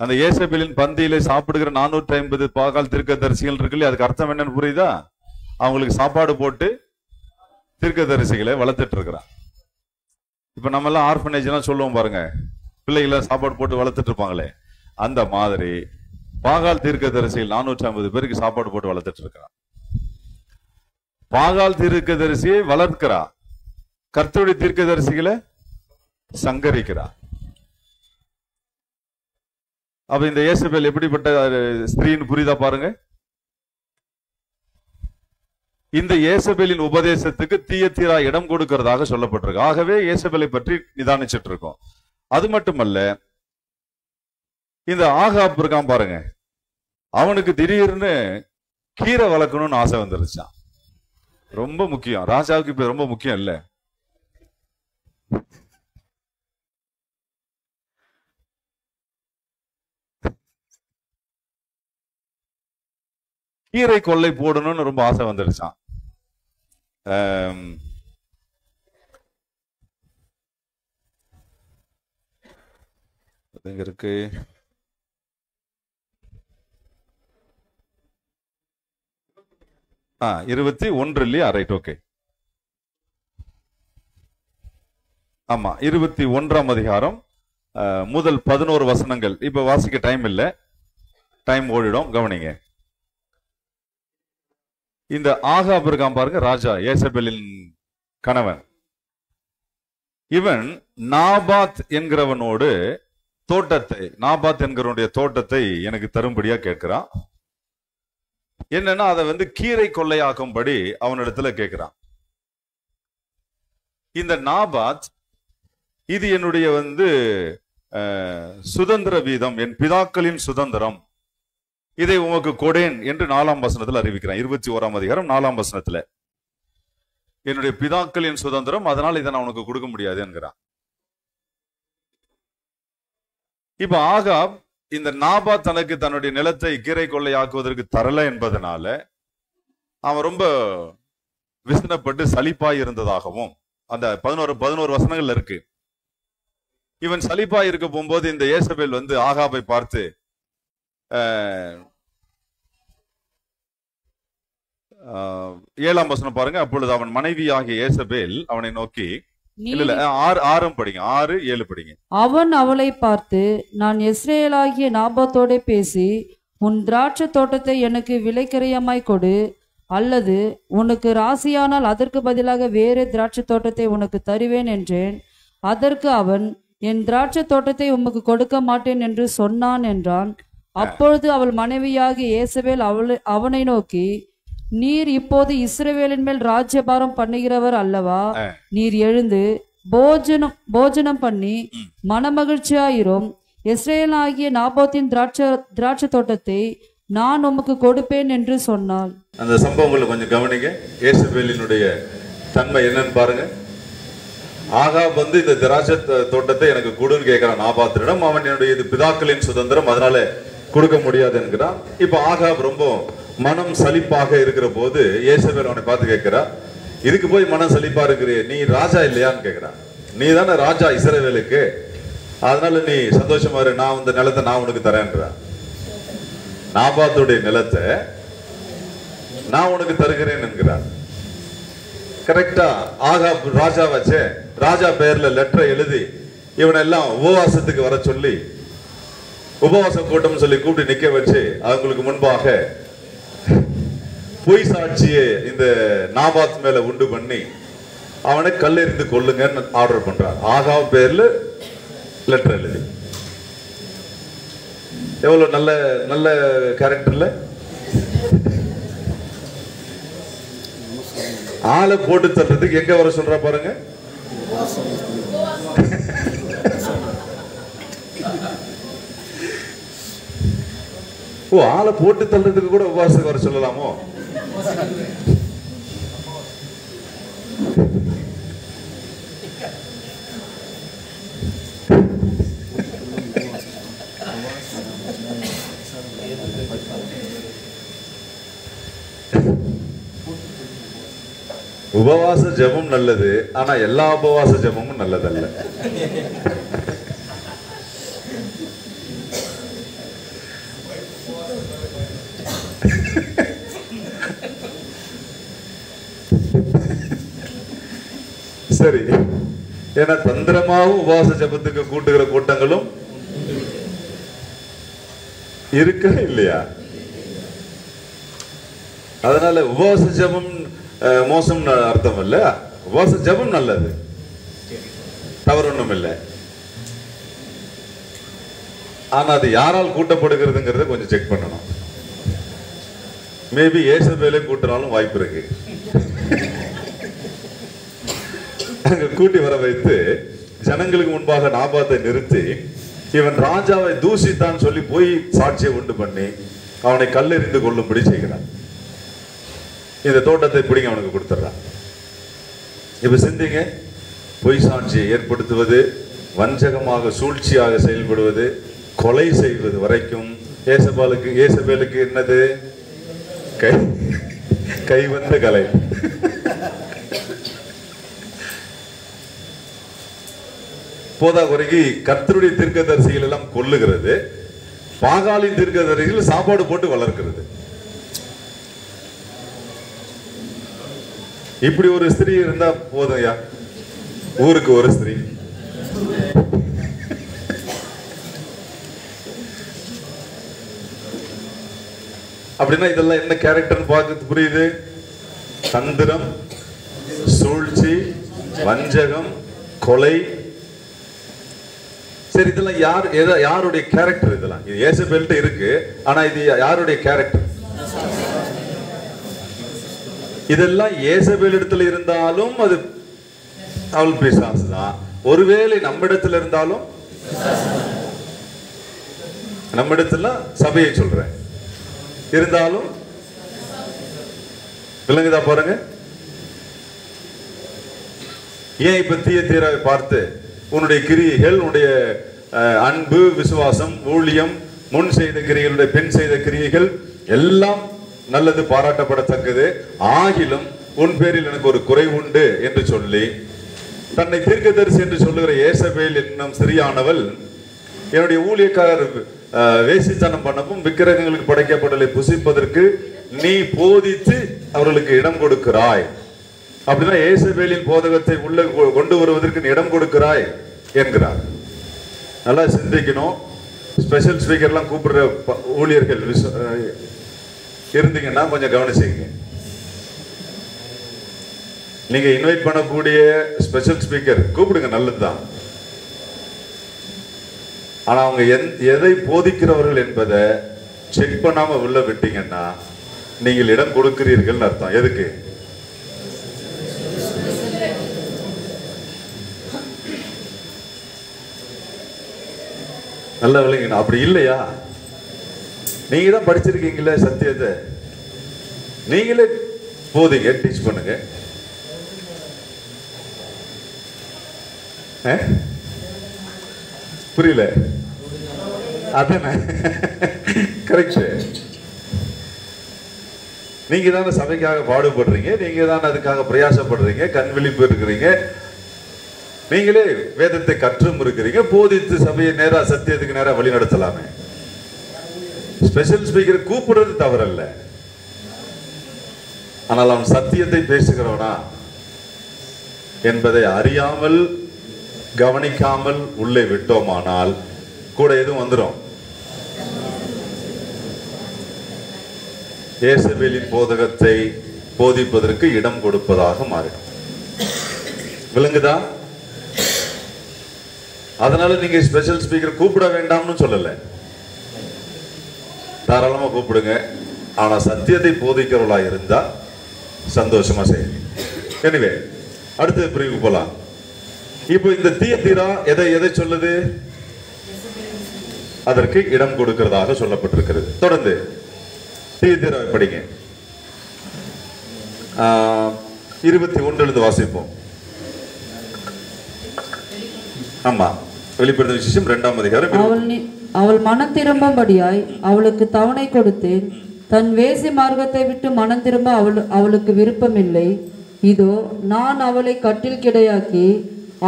Speaker 1: அந்த ஏசபேலின் பந்தியிலே சாப்பிடுகிற 450 பாகால் தீர்க்கதரிசிகள் இருக்குல்ல, அதுக்கு அர்த்தம் என்னன்னு புரியுதா? அவங்களுக்கு சாப்பாடு போட்டு தீர்க்கதரிசிகளை வளர்த்துட்டு இருக்கிறான். இப்ப நம்ம எல்லாம் ஆர்பனேஜ் எல்லாம் சொல்லுவோம் பாருங்க, பிள்ளைகளை சாப்பாடு போட்டு வளர்த்துட்டு இருப்பாங்களே, அந்த மாதிரி பாகால் தீர்க்கதரிசிகள் 450 பேருக்கு சாப்பாடு போட்டு வளர்த்துட்டு இருக்கிறான். பாகால் தீர்க்கதரிசியை வளர்க்கிறா, கர்த்தருடைய தீர்க்கதரிசிகளை சங்கரிக்கிறா. அப்ப இந்த ஏசபேல் எப்படிப்பட்ட ஸ்திரீன்னு புரியுதா பாருங்க. இந்த ஏசபேலின் உபதேசத்துக்கு தியத்தீரா இடம் கொடுக்கிறதாக சொல்லப்பட்டிருக்கு. ஆகவே ஏசபேலை பற்றி நிதானிச்சுட்டு இருக்கோம். அது மட்டுமல்ல, இந்த ஆகாப் இருக்கான் பாருங்க, அவனுக்கு திடீர்னு கீரை வளர்க்கணும்னு ஆசை வந்துருச்சான். ரொம்ப முக்கியம், ராஜாவுக்கு இப்ப ரொம்ப முக்கியம் இல்ல. கீரை கொள்ளை போடணும்னு ரொம்ப ஆசை வந்துருச்சான். இருக்கு 21 இல்லையா? Right, okay. ஆமா, 21ஆம் அதிகாரம் முதல் 11 வசனங்கள் இப்ப வாசிக்க டைம் இல்லை. டைம் ஓடிடும், கவனிங்க. இந்த ஆகாப் இருக்கான் பாருங்க, ராஜா, ஏசபெலின் கணவன். இவன் நாபாத் என்கிறவனோடு தோட்டத்தை, நாபாத் என்கிறவனுடைய தோட்டத்தை எனக்கு தரும்படியா கேட்கிறான். என்னன்னா அதை கீரை கொள்ளையாக்கும்படி அவனிடத்துல கேட்கிறான். இந்த நாபாத், இது என்னுடைய சுதந்திர வீதம், என் பிதாக்களின் சுதந்திரம், இதை உமக்கு கொடேன் என்று 4ஆம் வசனத்தில் அறிவிக்கிறான். 21ஆம் அதிகாரம் 4ஆம் வசனத்துல, என்னுடைய பிதாக்களின் சுதந்திரம், அதனால் இதை நான் உனக்கு கொடுக்க முடியாது என்கிறான். இப்ப ஆகாப் இந்த நாபாத் தனக்கு தன்னுடைய நிலத்தை கீரை கொள்ளையாக்குவதற்கு தரல என்பதனால அவன் ரொம்ப விசனப்பட்டு சலிப்பாய் இருந்ததாகவும் அந்த 11 வசனங்கள்ல இருக்கு. இவன் சலிப்பாய் இருக்க போகும்போது இந்த ஏசபேல் ஆகாபை பார்த்து, 7ஆம் வசனம் பாருங்க. அப்பொழுது அவன் மனைவி ஆகிய ஏசபேல் அவனை நோக்கி, இல்ல 6 படிங்க, 6, 7 படிங்க.
Speaker 2: அவன் அவளை பார்த்து, நான் இஸ்ரவேலாகிய நாபாத்தோடே பேசி உன் திராட்சை தோட்டத்தை எனக்கு விலைக்கிரயமாய் கொடு, அல்லது உனக்கு ராசியானால் அதற்கு பதிலாக வேறு திராட்சை தோட்டத்தை உனக்கு தருவேன் என்றேன். அதற்கு அவன், என் திராட்சை தோட்டத்தை உமக்கு கொடுக்க மாட்டேன் என்று சொன்னான் என்றான். அப்பொழுது அவள் மனைவியாகிய ஏசபேல் அவனை நோக்கி, நீர் இப்போது இஸ்ரவேலின் மேல் ராஜ்யபாரம் பண்ணுகிறவர் அல்லவா? நீர் எழுந்து போஜனம் பண்ணி மனமகிழ்ச்சியாயிரும். இஸ்ரவேல் ஆகிய நாபாத்தின் திராட்சை தோட்டத்தை நான் உமக்கு கொடுப்பேன் என்று சொன்னாள்.
Speaker 1: அந்த சம்பவங்களை கொஞ்சம் கவனிங்க. ஏசபேலினுடைய தன்மை என்னன்னு பாருங்க. ஆகாப் இந்த திராட்சை தோட்டத்தை எனக்கு கொடுன்னு கேட்கிறான் நாபாத்திரிடம். அவன் என்னுடைய இது பிதாக்களின் சுதந்திரம், அதனால கொடுக்க முடியாது என்கிறான். இப்ப ஆகாப் ரொம்ப மனம் சலிப்பாக இருக்கிற போது ஏசபேல் அவனை பார்த்து கேட்கிறா, இதுக்கு போய் மனம் சலிப்பா இருக்கிறே, நீ ராஜா இல்லையான்னு கேட்கிறான். நீ தானே ராஜா இஸ்ரவேலுக்கு, அதனால நீ சந்தோஷமா இரு, நான் இந்த நிலத்தை நான் உனக்கு தரேன்றான். நாபாத்துடைய நிலத்தை நான் உனக்கு தருகிறேன் என்கிறான். கரெக்டா ஆகாப் ராஜா வச்சே, ராஜா பெயர்ல லெட்டரை எழுதி இவனெல்லாம் உபவாசத்துக்கு வர சொல்லி, உபவாச கூட்டம் சொல்லி கூப்பிட்டு நிக்க வச்சு அவங்களுக்கு முன்பாக பொய் சாட்சியை இந்த நாபாத் மேல உண்டு பண்ணி அவனை கல்லெறிந்து கொள்ளுங்கன்னு ஆர்டர் பண்றான். ஆகாப் பேர்ல லெட்டர் எழுதி. எவ்வளவு நல்ல நல்ல கேரக்டர்ல ஆளை போட்டு தட்டுறதுக்கு எங்க வர சொல்றா பாருங்க. ஓ, ஆளை போட்டு தள்ளுறதுக்கு கூட உபவாசத்துக்கு வர சொல்லலாமோ? உபவாச ஜெபம் நல்லது, ஆனா எல்லா உபவாச ஜெபமும் நல்லதல்ல. சரி, ஏன்னா தந்திரமாவும் உபவாச ஜெபத்துக்கு கூட்டுகிற கூட்டங்களும் இருக்கா இல்லையா? அதனால உபவாச ஜெபம் மோசம் அர்த்தம் இல்ல. உபவாச ஜெபம் நல்லது, தவறு ஒண்ணும் இல்லை. ஆனா அது யாரால் கூட்டப்படுகிறதுங்கிறத கொஞ்சம் செக் பண்ணணும். மேபி ஏசபேலே கூட்டினாலும் வாய்ப்பு இருக்கு. அங்க கூட்டி வர வைத்து ஜனங்களுக்கு முன்பாக நாபாத்தை நிறுத்தி இவன் ராஜாவை தூஷித்தான் சொல்லி போய் சாட்சியை உண்டு பண்ணி அவனை கல்லெறிந்து கொள்ளும்படி செய்கிறான். இந்த தோட்டத்தை பிடிங்க அவனுக்கு கொடுத்துட்றான். இப்ப சிந்திங்க, பொய் சாட்சியை ஏற்படுத்துவது, வஞ்சகமாக சூழ்ச்சியாக செயல்படுவது, கொலை செய்வது வரைக்கும் ஏசபேலுக்கு என்னது? கை வந்த கலை. போதா குறைக்கு கர்த்தருடைய தீர்க்கதரிசிகள் எல்லாம் கொல்லுகிறது, பாகாலின் தீர்க்கதரிசிகள் சாப்பாடு போட்டு வளர்க்கிறது. இப்படி ஒரு ஸ்திரீ இருந்தா போதும்யா, ஊருக்கு ஒரு ஸ்திரீ. அப்படின்னா இதெல்லாம் என்ன கேரக்டர்னு பார்க்க புரியுது? தந்திரம், சூழ்ச்சி, வஞ்சகம், கொலை. சரி, இதெல்லாம் யாருடைய கேரக்டர்? இதெல்லாம் இது ஏசபேல்ட்ட இருக்கு, ஆனா இது யாருடைய கேரக்டர்? இதெல்லாம் ஏசபேல் இடத்துல இருந்தாலும் அது அவள் பிசாசு தான். ஒருவேளை நம்ம இடத்துல இருந்தாலும், நம்ம இடத்துல சபையை சொல்றேன் இருந்தாலும் விளங்குதா பாருங்க. ஏன் இப்ப தியத்தீராவை பார்த்து உன்னுடைய கிரியைகள், உன்னுடைய அன்பு, விசுவாசம், ஊழியம், முன் செய்த கிரியைகளுடைய பெண் செய்த கிரியைகள் எல்லாம் நல்லது, பாராட்டப்படத்தக்கது, ஆகிலும் உன் பேரில் எனக்கு ஒரு குறை உண்டு என்று சொல்லி தன்னை தீர்க்கதரிசி என்று சொல்லுகிற ஏசபேல் என்னும் சிறியானவள் என்னுடைய ஊழியக்காரர் வேசித்தனம் பண்ணவும் விக்கிரகங்களுக்கு படைக்கப்படலை புசிப்பதற்கு நீ போதித்து அவர்களுக்கு இடம் கொடுக்கிறாய். அப்படின்னா ஏசபேலின் போதகத்தை உள்ள கொண்டு வருவதற்கு நீ இடம் கொடுக்கிறாய் என்கிறார். நல்லா சிந்திக்கணும். ஸ்பெஷல் ஸ்பீக்கர்லாம் கூப்பிடுற ஊழியர்கள் இருந்தீங்கன்னா கொஞ்சம் கவனிச்சுங்க. நீங்க இன்வைட் பண்ணக்கூடிய ஸ்பெஷல் ஸ்பீக்கர் கூப்பிடுங்க, நல்லதுதான். ஆனா அவங்க எதை போதிக்கிறவர்கள் என்பதை செக் பண்ணாம உள்ள விட்டீங்கன்னா நீங்கள் இடம் கொடுக்கிறீர்கள் அர்த்தம். எதுக்கு? நல்ல விளங்கணும். அப்படி இல்லையா, நீங்க தான் படிச்சிருக்கீங்களே சத்தியத்தை, நீங்களே போதிங்க, டீச் பண்ணுங்க. புரியல? அதானே கரெக்ட். நீங்க தானே சபைக்காக பாடுபடுறீங்க, நீங்க தானே அதுக்காக பிரயாசப்படுறீங்க, கண் விழிப்பு இருக்கிறீங்க, நீங்களே வேதத்தை கற்றும் இருக்கிறீங்க, போதித்து சபையை நேரா சத்தியத்துக்கு நேரா வழி நடத்தலாமே. ஸ்பெஷல் ஸ்பீக்கர் கூப்பிடுறது தவறல்ல, ஆனால் அவன் சத்தியத்தை பேசுகிறவனா என்பதை அறியாமல் கவனிக்காமல் உள்ளே விட்டோமானால் கூட எதுவும் வந்துடும். ஏசபேலின் போதகத்தை போதிப்பதற்கு இடம் கொடுப்பதாக மாறிடும். விளங்குதா? அதனால நீங்க ஸ்பெஷல் ஸ்பீக்கர் கூப்பிட வேண்டாம்னு சொல்லல, தாராளமா கூப்பிடுங்க. ஆனா சத்தியத்தை போதிக்கிறவளா இருந்தா சந்தோஷமா செய்யுங்க. எனவே அடுத்த பிரிவுக்கு போலாம். இப்போ இந்த தியத்தீரா எதை சொல்லுது? அதற்கு இடம் கொடுக்கிறதாக சொல்லப்பட்டிருக்கிறது. தொடர்ந்து தியத்தீராவை படிங்க. 21 வாசிப்போம். ஆமா, வெளிப்படுத்தின விசேஷம் 2ஆம் அதிகாரம்.
Speaker 2: அவள் மனம் திரும்பும்படியாய் அவளுக்கு தவணை கொடுத்தேன். தன் வேசி மார்க்கத்தை விட்டு மனம் திரும்ப அவளுக்கு விருப்பமில்லை. இதோ நான் அவளை கட்டில் கிடையாக்கி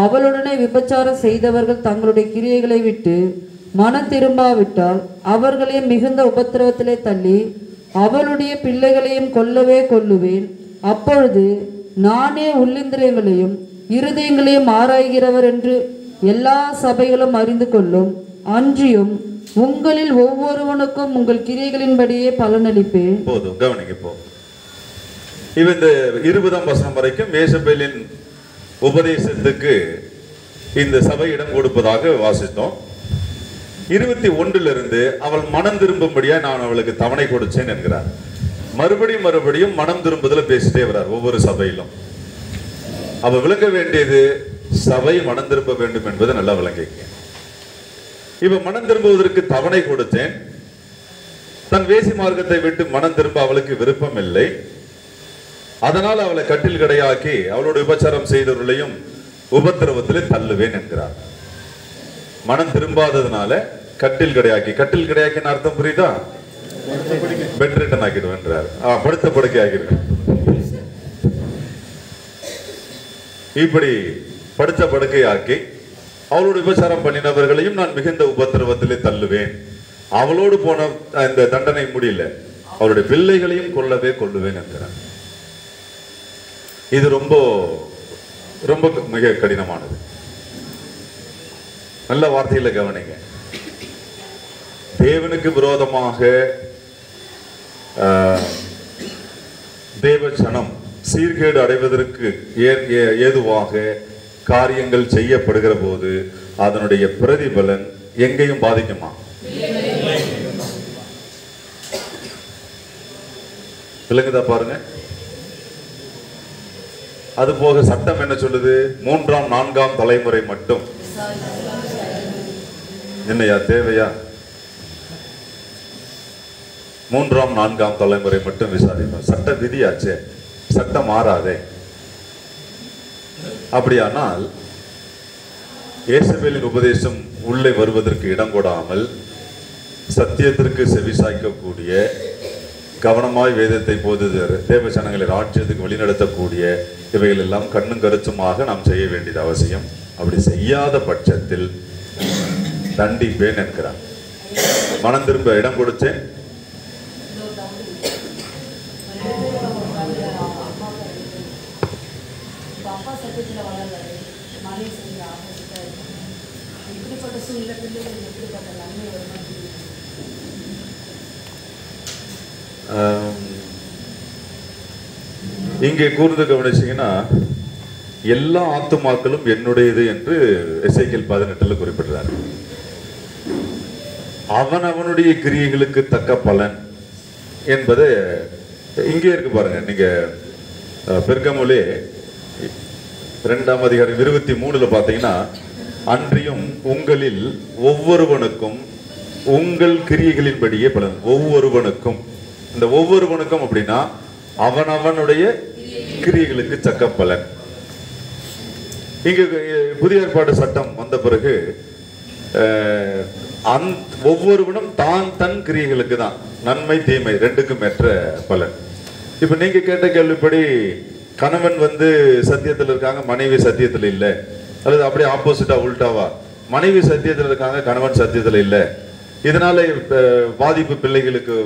Speaker 2: அவளுடனே விபச்சாரம் செய்தவர்கள் தங்களுடைய கிரியைகளை விட்டு மனம் திரும்பாவிட்டால் அவர்களையும் மிகுந்த உபத்திரவத்திலே தள்ளி அவளுடைய பிள்ளைகளையும் கொல்லுவேன். அப்பொழுது நானே உள்ளிந்திரியங்களையும் இருதயங்களையும் ஆராய்கிறவர் என்று எல்லா சபைகளும் அறிந்து கொள்ளும். அன்றியும் உங்களில் ஒவ்வொருவனுக்கும் உங்கள் கிரியைகளின்படியே பலனளிப்பேன்.
Speaker 1: போதும், கவனிங்க. இப்போ இந்த 20ஆம் வசனம் வரைக்கும் ஏசபேலின் உபதேசத்துக்கு இந்த சபை இடம் கொடுப்பதாக வாசித்தோம். 21 அவள் மனம் திரும்பும்படியா நான் அவளுக்கு தவணை கொடுத்தேன் என்கிறார். மறுபடியும் மனம் திரும்புதல பேசிட்டே வர்றார் ஒவ்வொரு சபையிலும். அவ விளங்க வேண்டியது சபை மனம் திரும்ப வேண்டும் என்பதை நல்லா விளங்கிக்க. இப்ப மனம் திரும்புவதற்கு தவணை கொடுத்தேன். தன் வேசி மார்க்கத்தை விட்டு மனம் திரும்ப அவளுக்கு விருப்பம் இல்லை. அதனால் அவளை கட்டில் கடையாக்கி அவளோட விபச்சாரம் செய்தவர்களையும் உபத்திரவத்திலே தள்ளுவேன் என்கிறார். மனம் திரும்பாததுனால கட்டில் கடையாக்கின்னு அர்த்தம் புரியுதா? பெட் ரிட்டன் ஆக்கிடுவேன்றார். படுத்த படுக்கை ஆக்கிடுவேன். இப்படி படுத்த படுக்கையாக்கி அவளோட விபச்சாரம் பண்ணினவர்களையும் நான் மிகுந்த உபத்திரவத்திலே தள்ளுவேன். அவளோடு போன இந்த தண்டனை முடியல, அவருடைய பிள்ளைகளையும் கொல்லுவேன் என்கிறார். இது ரொம்ப ரொம்ப மிக கடினமானது. நல்ல வார்த்தையில கவனிங்க. தேவனுக்கு விரோதமாக தேவ ஜனம் சீர்கேடு அடைவதற்கு ஏதுவாக காரியங்கள் செய்யப்படுகிற போது அதனுடைய பிரதிபலன் எங்கேயும் பாதிக்குமா? விளங்குதா பாருங்க. அது போக சட்டம் என்ன சொல்லுது? 3ஆம் 4ஆம் தலைமுறை மட்டும். என்னையா தேவையா? 3ஆம் 4ஆம் தலைமுறை மட்டும் விசாரிப்போம். சட்ட விதியாச்சே, சட்டம் மாறாதே. அப்படியானால் இயேசுவின் உபதேசம் உள்ளே வருவதற்கு இடம் கொடாமல் சத்தியத்திற்கு செவிசாய்க்கக்கூடிய, கவனமாய் வேதத்தை போதுதர், தேவ ஜனங்களை ராஜ்யத்துக்கு வழிநடத்தக்கூடிய இவைகள் எல்லாம் கண்ணும் கருத்துமாக நாம் செய்ய வேண்டியது அவசியம். அப்படி செய்யாத பட்சத்தில் தண்டிப்பேன் என்கிறார். மனம் திரும்ப இடம் கொடுத்தேன். இங்கே கூர்ந்து கவனிச்சீங்கன்னா எல்லா ஆத்துமாக்களும் என்னுடையது என்று எசேக்கியேல் 18 குறிப்பிடுறார். அவனுடைய கிரியைகளுக்கு தக்க பலன் என்பது இங்கே இருக்கு பாருங்க. நீங்க பெருக்கமூலே 2ஆம் அதிகாரம் 23 பார்த்தீங்கன்னா, அன்றியும் உங்களில் ஒவ்வொருவனுக்கும் உங்கள் கிரியைகளின்படியே பலன். ஒவ்வொருவனுக்கும், இந்த ஒவ்வொருவனுக்கும் அப்படின்னா அவனுடைய கிரியைகளுக்கு தக்க பலன். இங்கு புதிய ஏற்பாடு சட்டம் வந்த பிறகு ஒவ்வொருவனும் தான் தன் கிரியைகளுக்கு தான், நன்மை தீமை ரெண்டுக்கும் ஏற்ற பலன். இப்ப நீங்க கேட்ட கேள்விப்படி கணவன் சத்தியத்தில் இருக்காங்க, மனைவி சத்தியத்தில் இல்லை, அல்லது அப்படியே ஆப்போசிட்டா உல்டாவா, மனைவி சத்தியத்தில் இருக்காங்க, கணவன் சத்தியத்தில் இல்லை, இதனால பாதிப்பு பிள்ளைகளுக்கு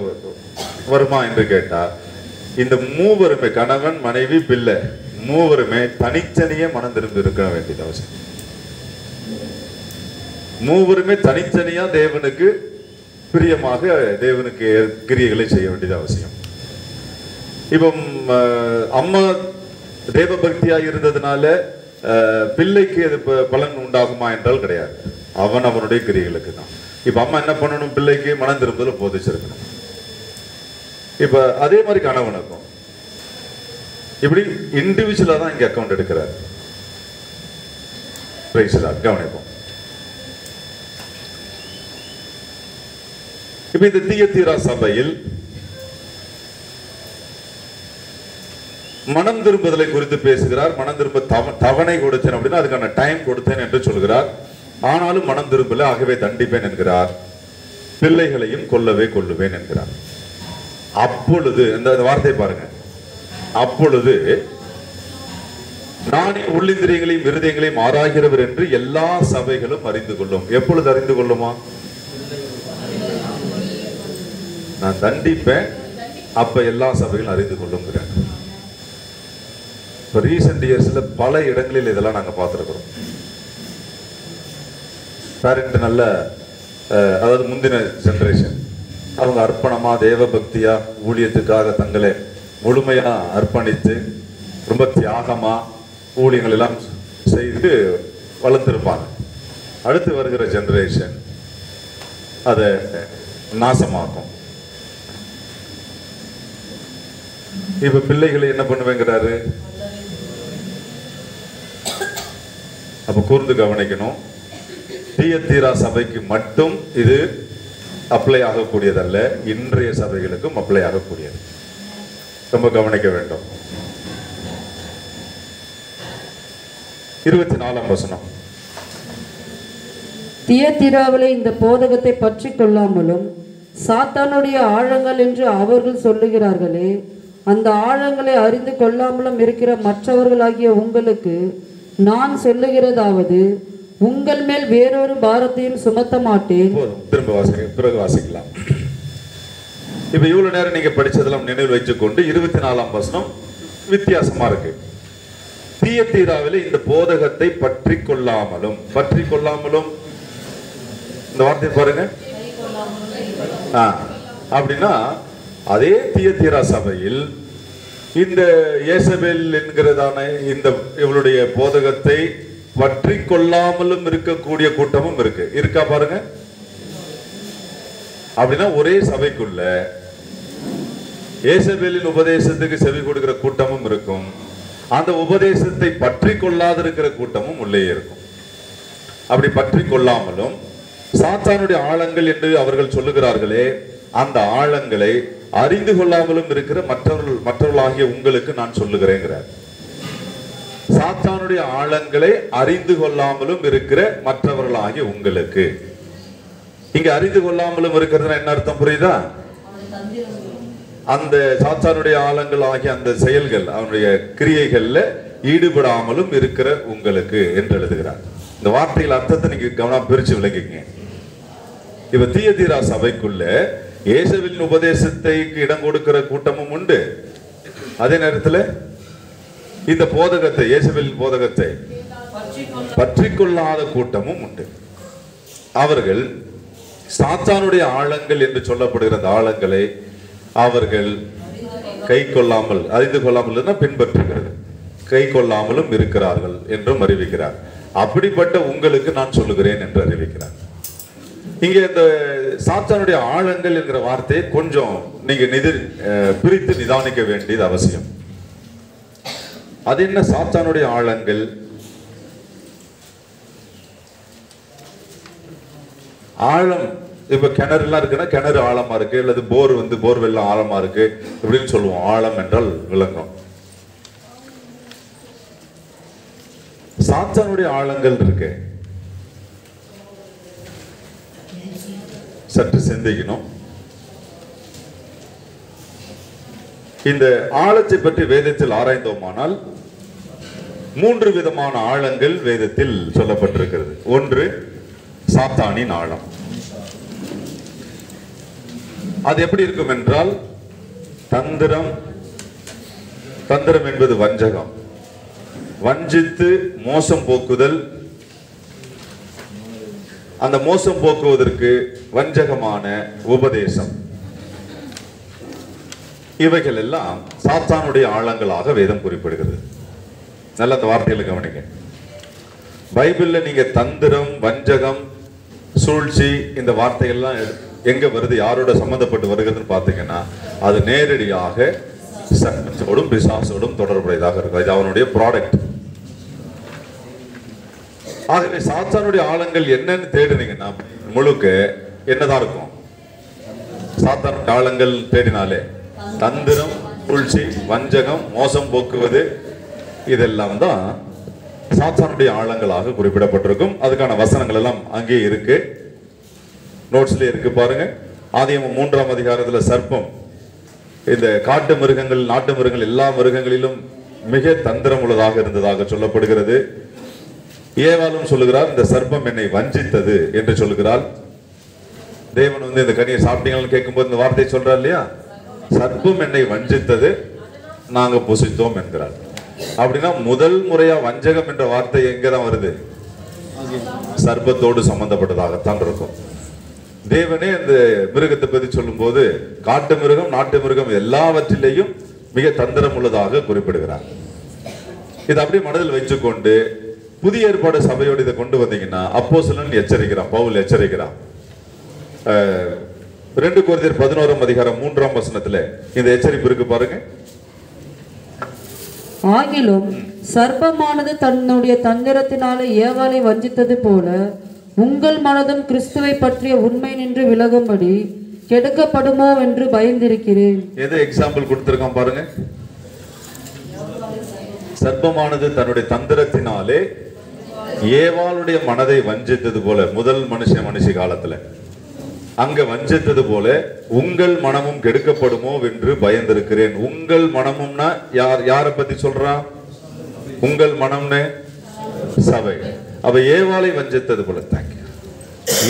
Speaker 1: வருமா என்று கேட்டா, இந்த மூவருமே, கணவன் மனைவி பிள்ளை மூவருமே தனித்தனியே மனம் திரும்பி இருக்க வேண்டியது அவசியம். மூவருமே தனித்தனியா தேவனுக்கு பிரியமாக தேவனுக்கு கிரியைகளை செய்ய வேண்டியது அவசியம். இப்போ அம்மா தேவ பக்தியா இருந்ததுனால பிள்ளைக்கு அது பலன் உண்டாகுமா என்றால் கிடையாது. அவனுடைய கிரியைகளுக்கு தான். இப்ப அம்மா என்ன பண்ணணும்? பிள்ளைக்கு மனம் திரும்புதல போதிச்சிருக்கணும். இப்ப அதே மாதிரி கணவனுக்கும் இப்படி இண்டிவிஜுவலா தான் இங்க அக்கௌண்ட் எடுக்கிறார். கவனிப்போம். இப்ப இந்த தியத்தீரா சபையில் மனம் திரும்புதலை குறித்து பேசுகிறார். மனம் திரும்ப தவணை கொடுத்தேன் அப்படின்னா அதுக்கான டைம் கொடுத்தேன் என்று சொல்கிறார். ஆனாலும் மனம் திரும்பல, ஆகவே தண்டிப்பேன் என்கிறார். பிள்ளைகளையும் கொல்லுவேன் என்கிறார். அப்பொழுது இந்த வார்த்தை பாருங்க, அப்பொழுது நானே உள்ளிந்திரியங்களையும் இருதயங்களையும் ஆராய்கிறவர் என்று எல்லா சபைகளும் அறிந்து கொள்ளும். எப்பொழுது அறிந்து கொள்ளுமா? நான் தண்டிப்பேன், அப்ப எல்லா சபைகளும் அறிந்து கொள்ளுங்கிறேன். இப்ப ரீசெண்ட் இயர்ஸ்ல பல இடங்களில் இதெல்லாம் நாங்க பார்த்திருக்கிறோம். பேரண்ட் நல்ல, அதாவது முந்தின ஜெனரேஷன், அவங்க அர்ப்பணமா தேவ பக்தியா ஊழியத்துக்காக தங்களை முழுமையா அர்ப்பணித்து ரொம்ப தியாகமா ஊழியங்கள் எல்லாம் செய்து வளர்த்திருப்பாங்க. அடுத்து வருகிற ஜெனரேஷன் அதை நாசமாக்கும். இப்ப பிள்ளைகளை என்ன பண்ணுவேங்கிறாரு? அப்ப கூர்ந்து கவனிக்கணும். தியத்தீரா சபைக்கு மட்டும் இது அப்ளை ஆகக்கூடியதல்ல, இன்றைய சபைகளுக்கும் அப்ளை ஆகக்கூடியது. ரொம்ப கவனிக்க வேண்டும். 24ஆம் வசனம்.
Speaker 2: தியத்தீராவிலே இந்த போதகத்தை பற்றி கொள்ளாமலும் சாத்தானுடைய ஆழங்கள் என்று அவர்கள் சொல்லுகிறார்களே, அந்த ஆழங்களை அறிந்து கொள்ளாமலும் இருக்கிற மற்றவர்களாகிய உங்களுக்கு நான் சொல்லுகிறதாவது, உங்கள் மேல் வேறொரு பாரத்தையும் சுமத்த மாட்டேன்.
Speaker 1: பிறகு வாசிக்கலாம். இப்ப இவ்வளவு நேரம் நீங்க படிச்சதெல்லாம் நினைவில் வைத்துக்கொண்டு 24ஆம் வசனம் வித்தியாசமா இருக்கு. தியத்தீராவிலே இந்த போதகத்தை பற்றி கொள்ளாமலும் இந்த வார்த்தையை பாருங்க. அப்படின்னா அதே தியத்தீரா சபையில் இந்த ஏசபேல் என்கிறதான இந்த இவளுடைய போதகத்தை பற்றி கொள்ளாமலும் இருக்கக்கூடிய கூட்டமும் இருக்கா பாருங்க. அப்படின்னா ஒரே சபைக்குள்ள ஏசபேலின் உபதேசத்துக்கு செவி கொடுக்கிற கூட்டமும் இருக்கும், அந்த உபதேசத்தை பற்றி கொள்ளாதிருக்கிற கூட்டமும் உள்ளே இருக்கும். அப்படி பற்றி கொள்ளாமலும் சாத்தானுடைய ஆழங்கள் என்று அவர்கள் சொல்லுகிறார்களே, அந்த ஆழங்களை அறிந்து கொள்ளாமலும் இருக்கிற மற்றவர்களாகிய உங்களுக்கு நான் சொல்லுகிறேங்கிறார். சாத்தானுடைய ஆழங்களை அறிந்து கொள்ளாமலும் இருக்கிற மற்றவர்களாகிய உங்களுக்கு. இங்க அறிந்து கொள்ளாமலும் இருக்கிறதுனா என்ன அர்த்தம் புரியுதா? அந்த சாத்தானுடைய ஆழங்கள் ஆகிய அந்த செயல்கள், அவனுடைய கிரியைகள்ல ஈடுபடாமலும் இருக்கிற உங்களுக்கு என்று எழுதுகிறார். இந்த வார்த்தைகள் அர்த்தத்தை நீங்க கவனம் பிரிச்சு விளக்கிங்க. இப்ப தியத்தீரா சபைக்குள்ள இயேசுவின் உபதேசத்தை இடம் கொடுக்கிற கூட்டமும் உண்டு, அதே நேரத்தில் இந்த போதகத்தை இயேசுவின் போதகத்தை பற்றி கொள்ளாத கூட்டமும் உண்டு. அவர்கள் சாத்தானுடைய ஆழங்கள் என்று சொல்லப்படுகிற அந்த ஆழங்களை அவர்கள் கை கொள்ளாமல், அறிந்து கொள்ளாமல் பின்பற்றுகிறது, கை கொள்ளாமலும் இருக்கிறார்கள் என்றும் அறிவிக்கிறார். அப்படிப்பட்ட உங்களுக்கு நான் சொல்லுகிறேன் என்று அறிவிக்கிறார். இங்க இந்த சாத்தானுடைய ஆழங்கள் என்கிற வார்த்தையை கொஞ்சம் நீங்க பிரித்து நிதானிக்க வேண்டியது அவசியம். அது என்ன சாத்தானுடைய ஆழங்கள்? ஆழம் இப்ப கிணறு எல்லாம் இருக்குன்னா கிணறு ஆழமா இருக்கு, அல்லது போர்வெல்லாம் ஆழமா இருக்கு அப்படின்னு சொல்லுவோம். ஆழம் என்றால் விளங்கும். சாத்தானுடைய ஆழங்கள் இருக்கு, சற்று சிந்திக்கணும். இந்த ஆழத்தை பற்றி வேதத்தில் ஆராய்ந்தோமானால் 3 விதமான ஆழங்கள் வேதத்தில் சொல்லப்பட்டிருக்கிறது. ஒன்று சாத்தானின் ஆழம். அது எப்படி இருக்கும் என்றால் தந்திரம். தந்திரம் என்பது வஞ்சகம், வஞ்சித்து மோசம் போக்குதல். அந்த மோசம் போக்குவதற்கு வஞ்சகமான உபதேசம், இவைகள் எல்லாம் சாத்தானுடைய ஆழங்களாக வேதம் குறிப்பிடுகிறது. நல்ல அந்த வார்த்தைகளை கவனிங்க. பைபிள்ல நீங்க தந்திரம், வஞ்சகம், சூழ்ச்சி இந்த வார்த்தைகள்லாம் எங்க வருது, யாரோட சம்பந்தப்பட்டு வருகிறதுன்னு பார்த்தீங்கன்னா அது நேரடியாக சர்ப்பத்தோடும் பிசாசோடும் தொடர்புடையதாக இருக்கும். இது அவனுடைய ப்ராடக்ட். ஆகவே சாத்தானுடைய ஆழங்கள் என்னன்னு தேடினீங்கன்னா முழுக்க என்னதான் இருக்கும்? சாத்தானுடைய ஆழங்கள் தேடினாலே தந்திரம், சூழ்ச்சி, வஞ்சகம், மோசம் போக்குவது, இதெல்லாம் தான் சாத்தானுடைய ஆழங்களாக குறிப்பிடப்பட்டிருக்கும். அதுக்கான வசனங்கள் எல்லாம் அங்கே இருக்கு, நோட்ஸ்ல இருக்கு பாருங்க. ஆதியாகமம் 3ஆம் அதிகாரத்துல சர்ப்பம் இந்த காட்டு மிருகங்கள், நாட்டு மிருகங்கள் எல்லா மிருகங்களிலும் மிக தந்திரம் உள்ளதாக இருந்ததாக சொல்லப்படுகிறது. ஏவாளும் சொல்லுகிறார், இந்த சர்ப்பம் என்னை வஞ்சித்தது என்று சொல்லுகிறாள். தேவன் இந்த கனியை சாப்பிட்டீங்கன்னு கேட்கும்போது இந்த வார்த்தையை சொல்றார் இல்லையா, சர்ப்பம் என்னை வஞ்சித்தது, நாங்க புசித்தோம் என்கிறார். அப்படின்னா முதல் முறையா வஞ்சகம் என்ற வார்த்தை எங்கதான் வருது? சர்ப்பத்தோடு சம்பந்தப்பட்டதாகத்தான் இருக்கும். தேவனே இந்த மிருகத்தை பற்றி சொல்லும் போது காட்டு மிருகம், நாட்டு மிருகம் எல்லாவற்றிலேயும் மிக தந்திரம் உள்ளதாக குறிப்பிடுகிறார். இதை அப்படியே மனதில் வைத்துக்கொண்டு புதிய ஏற்பாடு சபையோடு இதை கொண்டு வந்தீங்கன்னா அப்போஸ்தலன் எச்சரிக்கிறான், பவுல் எச்சரிக்கிறான். 2 கொரிந்தியர் 11ஆம் அதிகாரம் 3ஆம் வசனத்துல இந்த எச்சரிப்பு இருக்கு பாருங்க.
Speaker 2: ஆகிலும் சர்ப்பமானது தன்னுடைய தந்திரத்தினாலே ஏவாளை வஞ்சித்தது போல உங்கள் மனதும் கிறிஸ்துவை பற்றிய உண்மை நின்று விலகும்படி கெடுக்கப்படுமோ என்று பயந்திருக்கிறேன். எதை
Speaker 1: எக்ஸாம்பிள் கொடுத்திருக்கான் பாருங்க. சர்ப்பமானது தன்னுடைய தந்திரத்தினாலே ஏவாளுடைய மனதை வஞ்சித்தது போல, முதல் மனுஷி காலத்துல அங்க வஞ்சித்தது போல உங்கள் மனமும் கெடுக்கப்படுமோ என்று பயந்திருக்கிறேன். உங்கள் மனமும்னா யாரை பத்தி சொல்றான்? உங்கள் மனம்னு சபை. அவ ஏவாளை வஞ்சித்தது போல,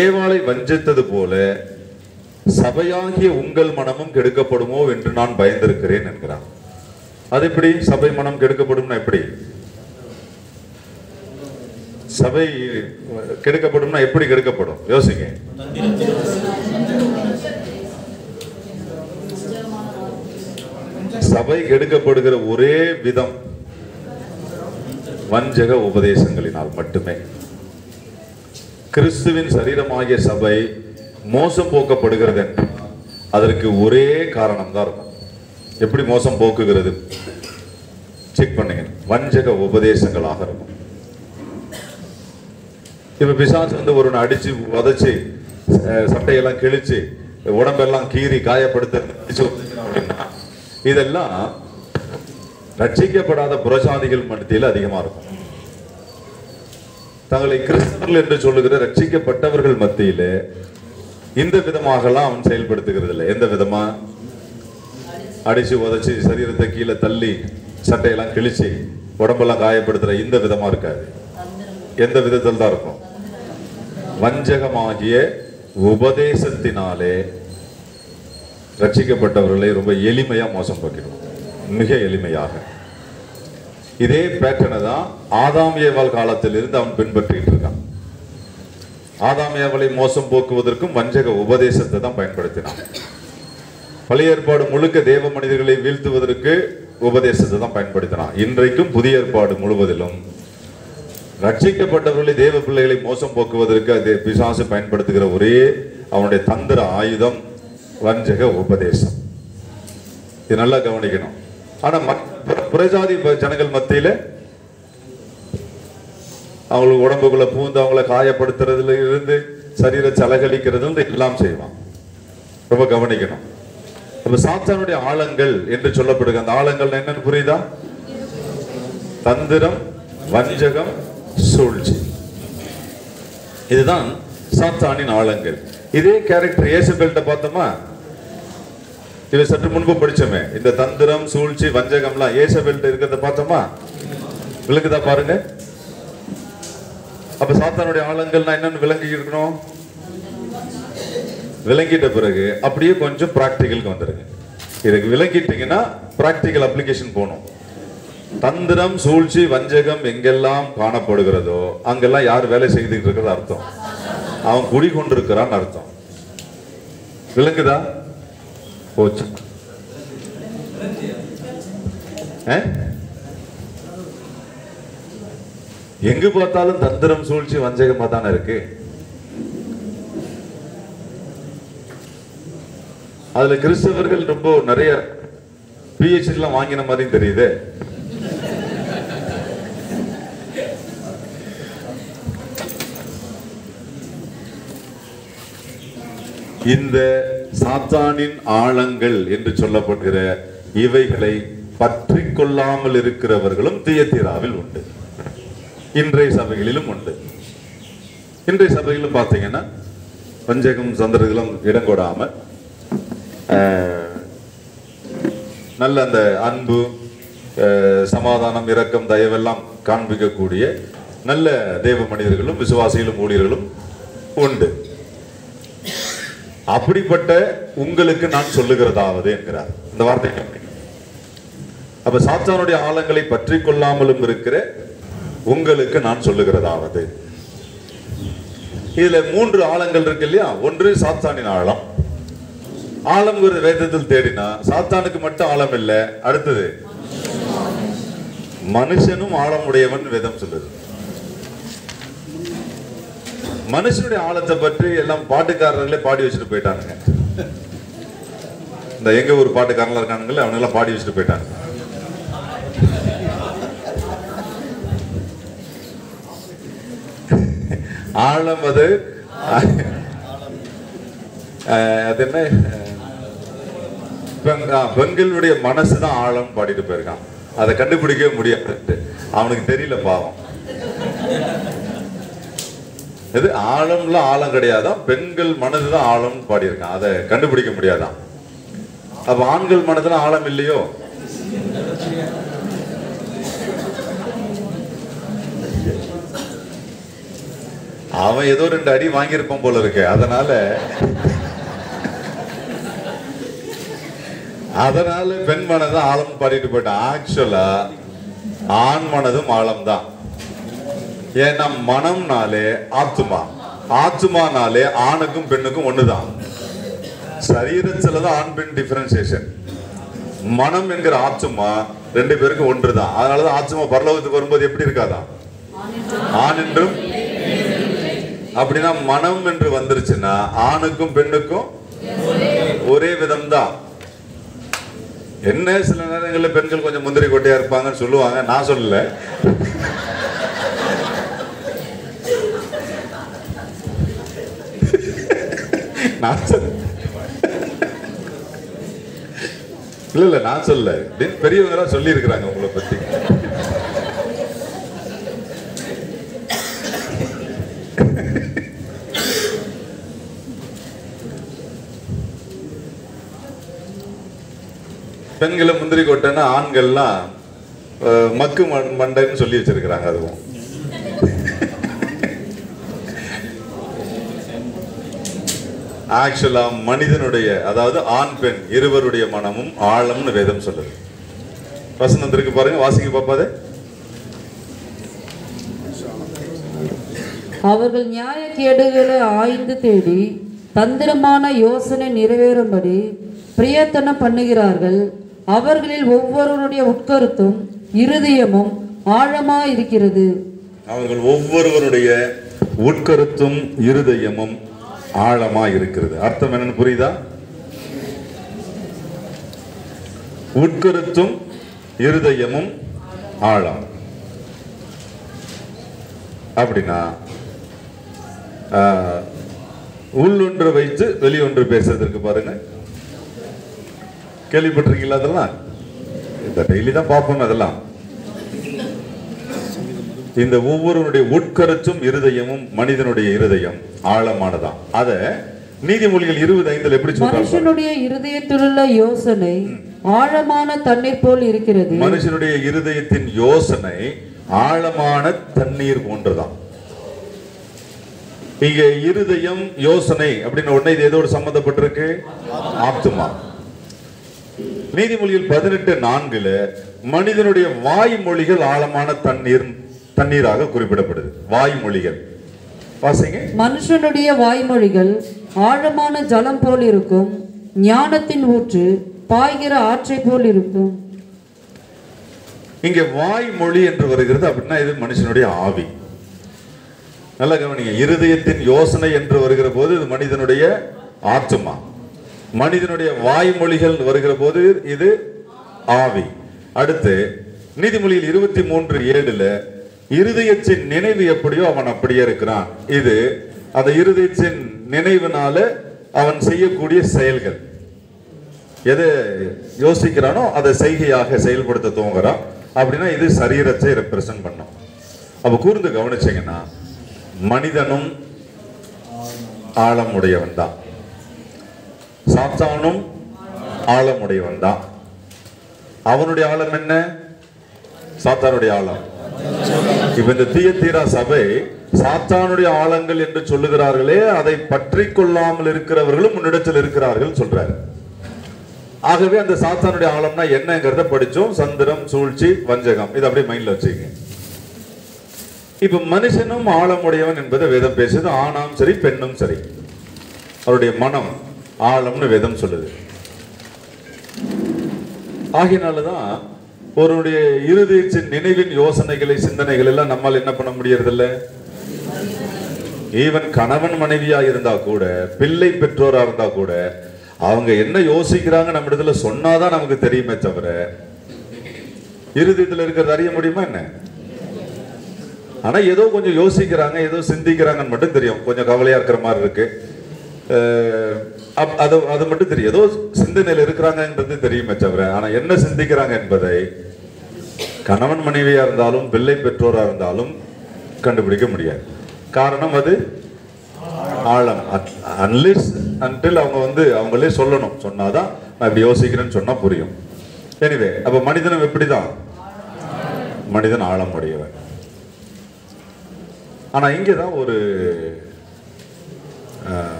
Speaker 1: ஏவாளை வஞ்சித்தது போல சபையாகிய உங்கள் மனமும் கெடுக்கப்படுமோ என்று நான் பயந்திருக்கிறேன் என்கிறான். அது எப்படி சபை மனம் கெடுக்கப்படும்னா? எப்படி சபை கெடுக்கப்படும்னா எப்படி கெடுக்கப்படும்? யோசிங்க. சபை கெடுக்கப்படுகிற ஒரே விதம் வஞ்சக உபதேசங்களினால் மட்டுமே. கிறிஸ்துவின் சரீரமாகிய சபை மோசம் போக்கப்படுகிறது என்று அதற்கு ஒரே காரணம் தான் இருக்கும். எப்படி மோசம் போக்குகிறது செக் பண்ணுங்க. வஞ்சக உபதேசங்களாக இருக்கும். இப்ப பிசாசு வந்து ஒரு அடிச்சு உதைச்சு சட்டையெல்லாம் கிழிச்சு உடம்பெல்லாம் கீறி காயப்படுத்த, இதெல்லாம் ரட்சிக்கப்படாத புறஜாதிகள் மத்தியில் அதிகமா இருக்கும். தங்களை கிறிஸ்தவர்கள் என்று சொல்லுகிற ரட்சிக்கப்பட்டவர்கள் மத்தியில இந்த விதமாகலாம் அவன் செயல்படுத்துகிறது இல்லை. எந்த விதமா? அடிச்சு உதைச்சு சரீரத்தை கீழே தள்ளி சட்டையெல்லாம் கிழிச்சு உடம்பெல்லாம் காயப்படுத்துற இந்த விதமா இருக்காது. எந்த விதத்தில் தான் இருக்கும்? வஞ்சகமாகிய உபதேசத்தினாலே ரட்சிக்கப்பட்டவர்களை ரொம்ப எளிமையா மோசம் போக்கிடும். மிக எளிமையாக. இதே பேட்டர்னை தான் ஆதாம் ஏவாள் காலத்தில் இருந்து அவன் பின்பற்றிட்டு இருக்கான். ஆதாம் ஏவாளை மோசம் போக்குவதற்கும் வஞ்சக உபதேசத்தை தான் பயன்படுத்தினான். பழைய ஏற்பாடு முழுக்க தேவ மனிதர்களை வீழ்த்துவதற்கு உபதேசத்தை தான் பயன்படுத்தினான். இன்றைக்கும் புதிய ஏற்பாடு முழுவதிலும் ரட்சிக்கப்பட்டவர்களை தேவ பிள்ளைகளை மோசம் போக்குவதற்கு அது பிசாசு பயன்படுத்துகிற ஒரே அவனுடைய தந்திர ஆயுதம் வஞ்சக உபதேசம். இது நல்லா கவனிக்கணும். ஆனா புறஜாதி ஜனங்கள் மத்தியில அவங்களுக்கு உடம்புக்குள்ள பூந்து அவங்கள காயப்படுத்துறதுல இருந்து சரீர சலகலிக்கிறது எல்லாம் செய்வான். ரொம்ப கவனிக்கணும். அப்ப சாத்தானுடைய ஆழங்கள் என்று சொல்லப்படுகிற அந்த ஆழங்கள் என்னன்னு புரியுதா? தந்திரம், வஞ்சகம், சூழ்ச்சி. இதுதான் சாத்தானின் ஆழங்கள். இதே கேரக்டர் இயேசுபேல்ட்ட பார்த்தோமா? இதை சற்று முன்பு படிச்சோமே. இந்த தந்திரம், சூழ்ச்சி, வஞ்சகம்லாம் இயேசுபேல்ட்ட இருக்கிறத பார்த்தோமா? விளங்குதா பாருங்க. அப்ப சாத்தானுடைய ஆழங்கள்னா என்னன்னு விளங்கி இருக்கணும். விளங்கிட்ட பிறகு அப்படியே கொஞ்சம் பிராக்டிகலுக்கு வந்துருங்க. இதுக்கு விளங்கிட்டீங்கன்னா பிராக்டிகல் அப்ளிகேஷன் போகணும். தந்திரம், சூழ்ச்சி, வஞ்சகம் எங்கெல்லாம் காணப்படுகிறதோ அங்கெல்லாம் யார் வேலை செய்துட்டு இருக்கிறது அர்த்தம்? அவன் குடி கொண்டிருக்கிறான்னு அர்த்தம். விளங்குதா? போச்சு. எங்கு பார்த்தாலும் தந்திரம், சூழ்ச்சி, வஞ்சகமா தானே இருக்கு. அதுல கிறிஸ்தவர்கள் ரொம்ப நிறைய PhD எல்லாம் வாங்கின மாதிரி தெரியுது. இந்த சாத்தானின் ஆழங்கள் என்று சொல்லப்படுகிற இவைகளை பற்றி கொள்ளாமல் இருக்கிறவர்களும் தியத்தீராவில் உண்டு. இன்றைய சபைகளிலும் உண்டு. இன்றைய சபைகளிலும் பார்த்தீங்கன்னா வஞ்சகம், சந்தர்ப்பங்களும் இடம் கொடாம நல்ல அந்த அன்பு, சமாதானம், இரக்கம், தயவெல்லாம் காண்பிக்கக்கூடிய நல்ல தேவ மனிதர்களும் விசுவாசிகளும் ஊழியர்களும் உண்டு. அப்படிப்பட்ட உங்களுக்கு நான் சொல்லுகிறதாவது என்கிறார் இந்த வார்த்தை. அப்ப சாத்தானுடைய ஆழங்களை பற்றி கொள்ளாமலும் இருக்கிற உங்களுக்கு நான் சொல்லுகிறதாவது. இதுல 3 ஆழங்கள் இருக்கு இல்லையா? ஒன்று சாத்தானின் ஆழம். ஆழம் வேதத்தில் தேடினா சாத்தானுக்கு மட்டும் ஆழம் இல்லை. அடுத்தது மனுஷனும் ஆழம் உடையவன் வேதம் சொல்லுது. மனுஷனுடைய ஆழத்தை பற்றி எல்லாம் பாட்டுக்காரர்களே பாடி வச்சுட்டு போயிட்டானுங்க. இந்த எங்க ஒரு பாட்டுக்காரங்களா இருக்கானுங்களே அவங்க எல்லாம் பாடி வச்சுட்டு போயிட்டாங்க. ஆழம் அது என்ன, பெண்களுடைய மனசுதான் ஆழம் பாடிட்டு போயிருக்கான். அதை கண்டுபிடிக்கவே முடியாது. அவனுக்கு தெரியல பாவம். இது ஆழம்ல ஆழம் கிடையாதான், பெண்கள் மனதுதான் ஆழம் பாடியிருக்கான். அதை கண்டுபிடிக்க முடியாதான். அப்ப ஆண்கள் மனதுல ஆழம் இல்லையோ? அவன் ஏதோ 2 அடி வாங்கியிருப்பான் போல இருக்கு. அதனால பெண் மனதும் ஆழம் பாடிட்டு போயிட்டான். ஆக்சுவலா ஆண் மனதும் ஆழம் தான். ஏன்னா மனம்னாலே ஆத்துமா, ஆத்துமானாலே ஆணுக்கும் பெண்ணுக்கும் ஒண்ணுதான். சரீரத்துலதான் ஆண் பெண் டிஃபரன்சியேஷன். மனம் என்கிற ஆத்துமா ரெண்டு பேருக்கும் ஒன்றுதான். அதனாலதான் ஆத்துமா பரலோகத்துக்கு வரும்போது எப்படி இருக்காதான்? ஆண் என்றும். அப்படின்னா மனம் என்று வந்துருச்சுன்னா ஆணுக்கும் பெண்ணுக்கும் ஒரே விதம் தான். என்ன சில நேரங்களில் பெண்கள் கொஞ்சம் முந்திரி கொட்டையா இருப்பாங்கன்னு சொல்லுவாங்க, நான் சொல்லல. இல்ல நான் சொல்ல, பெரியவங்க சொல்லி இருக்கிறாங்க உங்களை பத்தி. பெண்களை முந்திரி கொட்டைன்னா ஆண்கள்லாம் மக்கு மண்டைன்னு சொல்லி வச்சிருக்கிறாங்க. அதுவும் ஆக்சுவலா மனிதனுடைய, அதாவது ஆண் பெண் இருவருடைய மனமும் ஆழம்னு வேதம் சொல்லுது. வசனம் இருக்கு பாருங்க, வாசிக்க பாப்பாதே.
Speaker 2: அவர்கள் நியாயக்கேடுகளை ஆய்ந்து தேடி தந்திரமான யோசனை நிறைவேறும்படி பிரயத்தனம் பண்ணுகிறார்கள். அவர்களில் ஒவ்வொருவருடைய உட்கருத்தும் இருதயமும் ஆழமாய் இருக்கிறது.
Speaker 1: அவர்கள் ஒவ்வொருவருடைய உட்கருத்தும் இருதயமும் ஆழமா இருக்கிறது. அர்த்தம் என்னன்னு புரியுதா? உட்கருத்தும் இருதயமும் ஆழம் அப்படின்னா உள்ளொன்று வைத்து வெளியொன்று பேசுறதுக்கு பாருங்க. கேள்விப்பட்டிருக்கீங்களா? அதெல்லாம் இந்த டெய்லி தான் பார்ப்போம். அதெல்லாம் இந்த ஒவ்வொருவருடைய உட்கருத்தும் இருதயமும் மனிதனுடைய இருதயம் ஆழமானதான். அத நீதிமொழிகள் 20:5 எப்படி சொல்றாங்க?
Speaker 2: மனுஷனுடைய இருதயத்திலுள்ள யோசனை ஆழமான தண்ணீர் போல் இருக்கிறது.
Speaker 1: மனுஷனுடைய இருதயத்தின் யோசனை ஆழமான தண்ணீர் போன்றதான். இங்க இருதயம் யோசனை அப்படின்னு உடனே இது ஏதோ சம்பந்தப்பட்டிருக்கு, ஆத்துமா. நீதிமொழிகள் 18:4 மனிதனுடைய வாய்மொழிகள் ஆழமான தண்ணீராக குறிப்பிடப்படுது. வாய்மொழிகள் வாசிங்க.
Speaker 2: மனுஷனுடைய வாய்மொழிகள் ஆழமான ஜலம் போல் இருக்கும், ஞானத்தின் ஊற்று பாய்கிற ஆற்றை போல் இருக்கும்.
Speaker 1: இங்க வாய்மொழி என்று வருகிறது அப்படின்னா இது மனுஷனுடைய ஆவி. நல்ல கவனிங்க. இருதயத்தின் யோசனை என்று வருகிற போது இது மனிதனுடைய ஆத்துமா. மனிதனுடைய வாய்மொழிகள் வருகிற போது இது ஆவி. அடுத்து நீதிமொழியில் 23:7 இருதயத்தின் நினைவு எப்படியோ அவன் அப்படியே இருக்கிறான். இது அந்த இருதயத்தின் நினைவுனால அவன் செய்யக்கூடிய செயல்கள். எதை யோசிக்கிறானோ அதை செய்கையாக செயல்படுத்த துவங்குறான். அப்படின்னா இது சரீரத்தை ரெப்ரசன்ட் பண்ணும். அப்ப கூர்ந்து கவனிச்சீங்கன்னா மனிதனும் ஆழமுடையவன் தான், சாத்தானும் ஆழமுடையவன் தான். அவனுடைய ஆழம் என்ன? சாத்தானுடைய ஆழம். இப்ப இந்த தியத்தீரா சபை சாத்தானுடைய ஆழங்கள் என்று சொல்லுகிறார்களே, அதை பற்றி கொள்ளாமல் இருக்கிறவர்களும் முன்னிடத்தில் இருக்கிறார்கள் சொல்றாரு. ஆகவே அந்த சாத்தானுடைய ஆழம்னா என்னங்கிறத படிச்சோம். சந்திரம், சூழ்ச்சி, வஞ்சகம், இது அப்படியே மைண்ட்ல வச்சுக்க. இப்ப மனுஷனும் ஆழமுடையவன் என்பதை வேதம் பேசுது. ஆணாம் சரி பெண்ணும் சரி, அவருடைய மனம் ஆழம்னு வேதம் சொல்லுது. ஆகினாலதான் ஒருவருடைய இருதயத்தின் நினைவின் யோசனைகளை சிந்தனைகள் எல்லாம் நம்மால் என்ன பண்ண முடியறதில்ல. ஈவன் கணவன் மனைவியா இருந்தா கூட, பிள்ளை பெற்றோரா இருந்தா கூட, அவங்க என்ன யோசிக்கிறாங்க நம்ம இடத்துல சொன்னாதான் நமக்கு தெரியுமே தவிர இருதயத்தில் இருக்கிறது அறிய முடியுமா என்ன? ஆனா ஏதோ கொஞ்சம் யோசிக்கிறாங்க, ஏதோ சிந்திக்கிறாங்கன்னு மட்டும் தெரியும். கொஞ்சம் கவலையா இருக்கிற மாதிரி இருக்கு, அது மட்டும் தெரியும். ஏதோ சிந்தனையில் இருக்கிறாங்கன்றது தெரியுமே தவிர ஆனா என்ன சிந்திக்கிறாங்க என்பதை கணவன் மனைவியா இருந்தாலும் பிள்ளை பெற்றோரா இருந்தாலும் கண்டுபிடிக்க முடியாது. காரணம் அது ஆழம். அன்லெஸ் அன்டில் அவங்க அவங்களே சொல்லணும். சொன்னாதான் நான் இப்படி யோசிக்கிறேன்னு சொன்னா புரியும். எனிவே, அப்ப மனிதனும் எப்படிதான்? மனிதன் ஆழம் உடையவன். ஆனா இங்கதான் ஒரு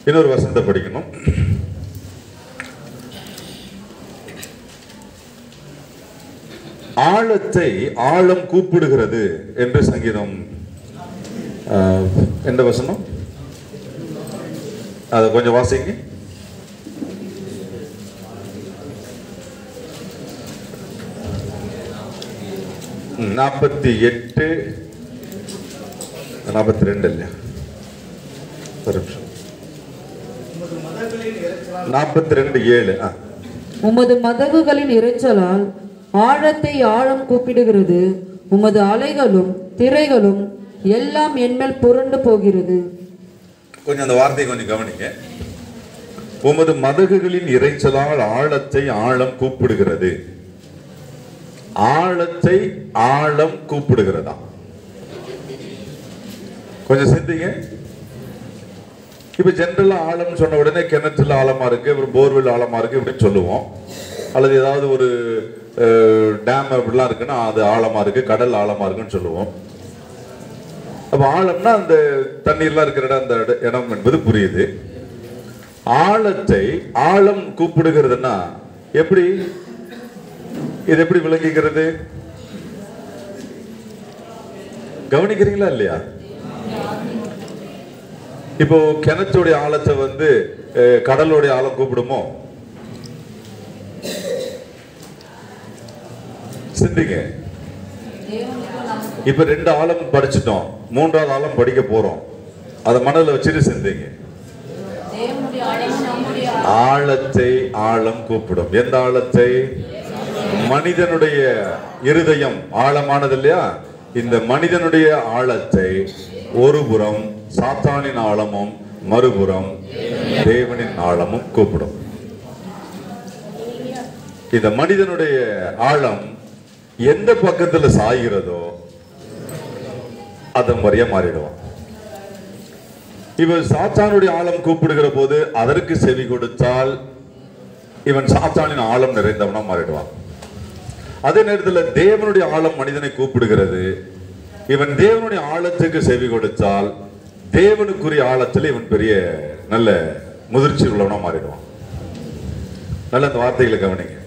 Speaker 1: இன்னொரு வசனத்தை படிக்கணும். ஆழத்தை ஆழம் கூப்பிடுகிறது என்று சங்கீதம் எந்த வசனம்? அதை கொஞ்சம் வாசிங்க. 48 42 இல்லையா? ஒரு நிமிஷம். 42:7.
Speaker 2: உமது மதகுகளின் இரைச்சலால் ஆழத்தை ஆழம் கூப்பிடுகிறது, உமது அலைகளும் திரைகளும் எல்லாம் என்மேல் புரண்டு போகிறது.
Speaker 1: கொஞ்சம் அந்த வார்த்தையை கொஞ்சம் கவனிங்க. உமது மதகுகளின் இரைச்சலால் ஆழத்தை ஆழம் கூப்பிடுகிறது. ஆழத்தை ஆழம் கூப்பிடுகிறதா? கொஞ்சம் சிந்திங்க. இப்ப ஜெனரலா ஆழம் சொன்ன உடனே கிணற்றுல ஆழமா இருக்கு, ஒரு போர்வெல் ஆழமா இருக்கு இப்படின்னு சொல்லுவோம். அல்லது ஏதாவது ஒரு டேம் அப்படிலாம் இருக்குன்னா அது ஆழமா இருக்கு, கடல் ஆழமா இருக்குன்னு சொல்லுவோம். அப்ப ஆழம்னா அந்த தண்ணீர்லாம் இருக்கிற இடம், அந்த இடம் என்பது புரியுது. ஆழத்தை ஆழம் கூப்பிடுகிறதுனா எப்படி? இது எப்படி விளங்குகிறது? கவனிக்கிறீங்களா இல்லையா? இப்போ கிணற்றுடைய ஆழத்தை வந்து கடலுடைய ஆழம் கூப்பிடுமோ? சிந்திங்க. இப்ப 2 ஆழம் படிச்சுட்டோம், 3வது ஆழம் படிக்க போறோம். அதை மனதில் வச்சுட்டு சிந்திங்க. ஆழத்தை ஆழம் கூப்பிடும். எந்த ஆழத்தை? மனிதனுடைய இருதயம் ஆழமானது இல்லையா? இந்த மனிதனுடைய ஆழத்தை ஒருபுறம் சாத்தானின் ஆழமும் மறுபுறம் தேவனின் ஆழமும் கூப்பிடும். இந்த மனிதனுடைய ஆழம் எந்த பக்கத்துல சாய்கிறதோ அதன் மாதிரியா மாறிடுவான். இவன் சாத்தானுடைய ஆழம் கூப்பிடுகிற போது அதற்கு செவி கொடுத்தால் இவன் சாத்தானின் ஆழம் நிறைந்தவனா மாறிடுவான். அதே நேரத்தில் தேவனுடைய ஆழம் மனிதனை கூப்பிடுகிறது. இவன் தேவனுடைய ஆழத்துக்கு செவி கொடுத்தால் தேவனுக்குரிய ஆழத்தில் இவன் பெரிய நல்ல முதிர்ச்சி உள்ளவனா மாறிடுவான். நல்ல அந்த வார்த்தைகளை கவனிங்க.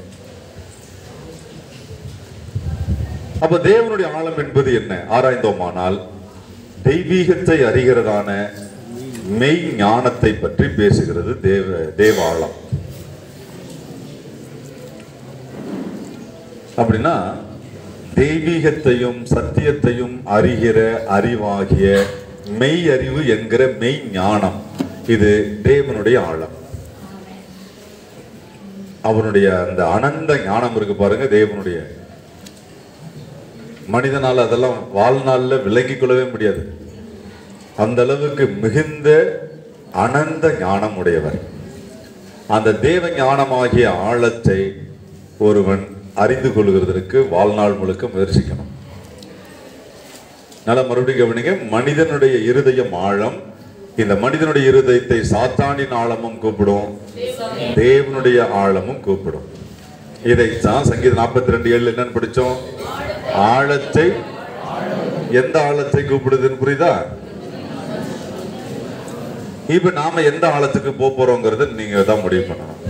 Speaker 1: அப்ப தேவனுடைய ஆழம் என்பது என்ன ஆராய்ந்தோமானால் தெய்வீகத்தை அறிகிறதான மெய் ஞானத்தை பற்றி பேசுகிறது தேவ ஆழம். அப்படின்னா தெய்வீகத்தையும் சத்தியத்தையும் அறிகிற அறிவாகிய மெய் அறிவு என்கிற மெய் ஞானம், இது தேவனுடைய ஆழம். அவனுடைய அந்த அனந்த ஞானம் இருக்கு பாருங்க. தேவனுடைய மனிதனால் அதெல்லாம் வாழ்நாளில் விளங்கிக் கொள்ளவே முடியாது. அந்த அளவுக்கு மிகுந்த அனந்த ஞானம் உடையவர். அந்த தேவ ஞானமாகிய ஆழத்தை ஒருவன் அறிந்து கொள்கிறதற்கு வாழ்நாள் முழுக்க முயற்சிக்கணும். நல்ல மறுபடியும் கவனிங்க. மனிதனுடைய இருதயம் ஆழம். இந்த மனிதனுடைய இருதயத்தை சாத்தானின் ஆழமும் கூப்பிடும், தேவனுடைய ஆழமும் கூப்பிடும். இதைத்தான் சங்கீதம் 42:7 என்னன்னு படிச்சோம்? ஆழத்தை, எந்த ஆழத்தை கூப்பிடுதுன்னு புரியுதா? இப்ப நாம எந்த ஆழத்துக்கு போறோங்கிறத நீங்க தான் முடிவு பண்ணணும்.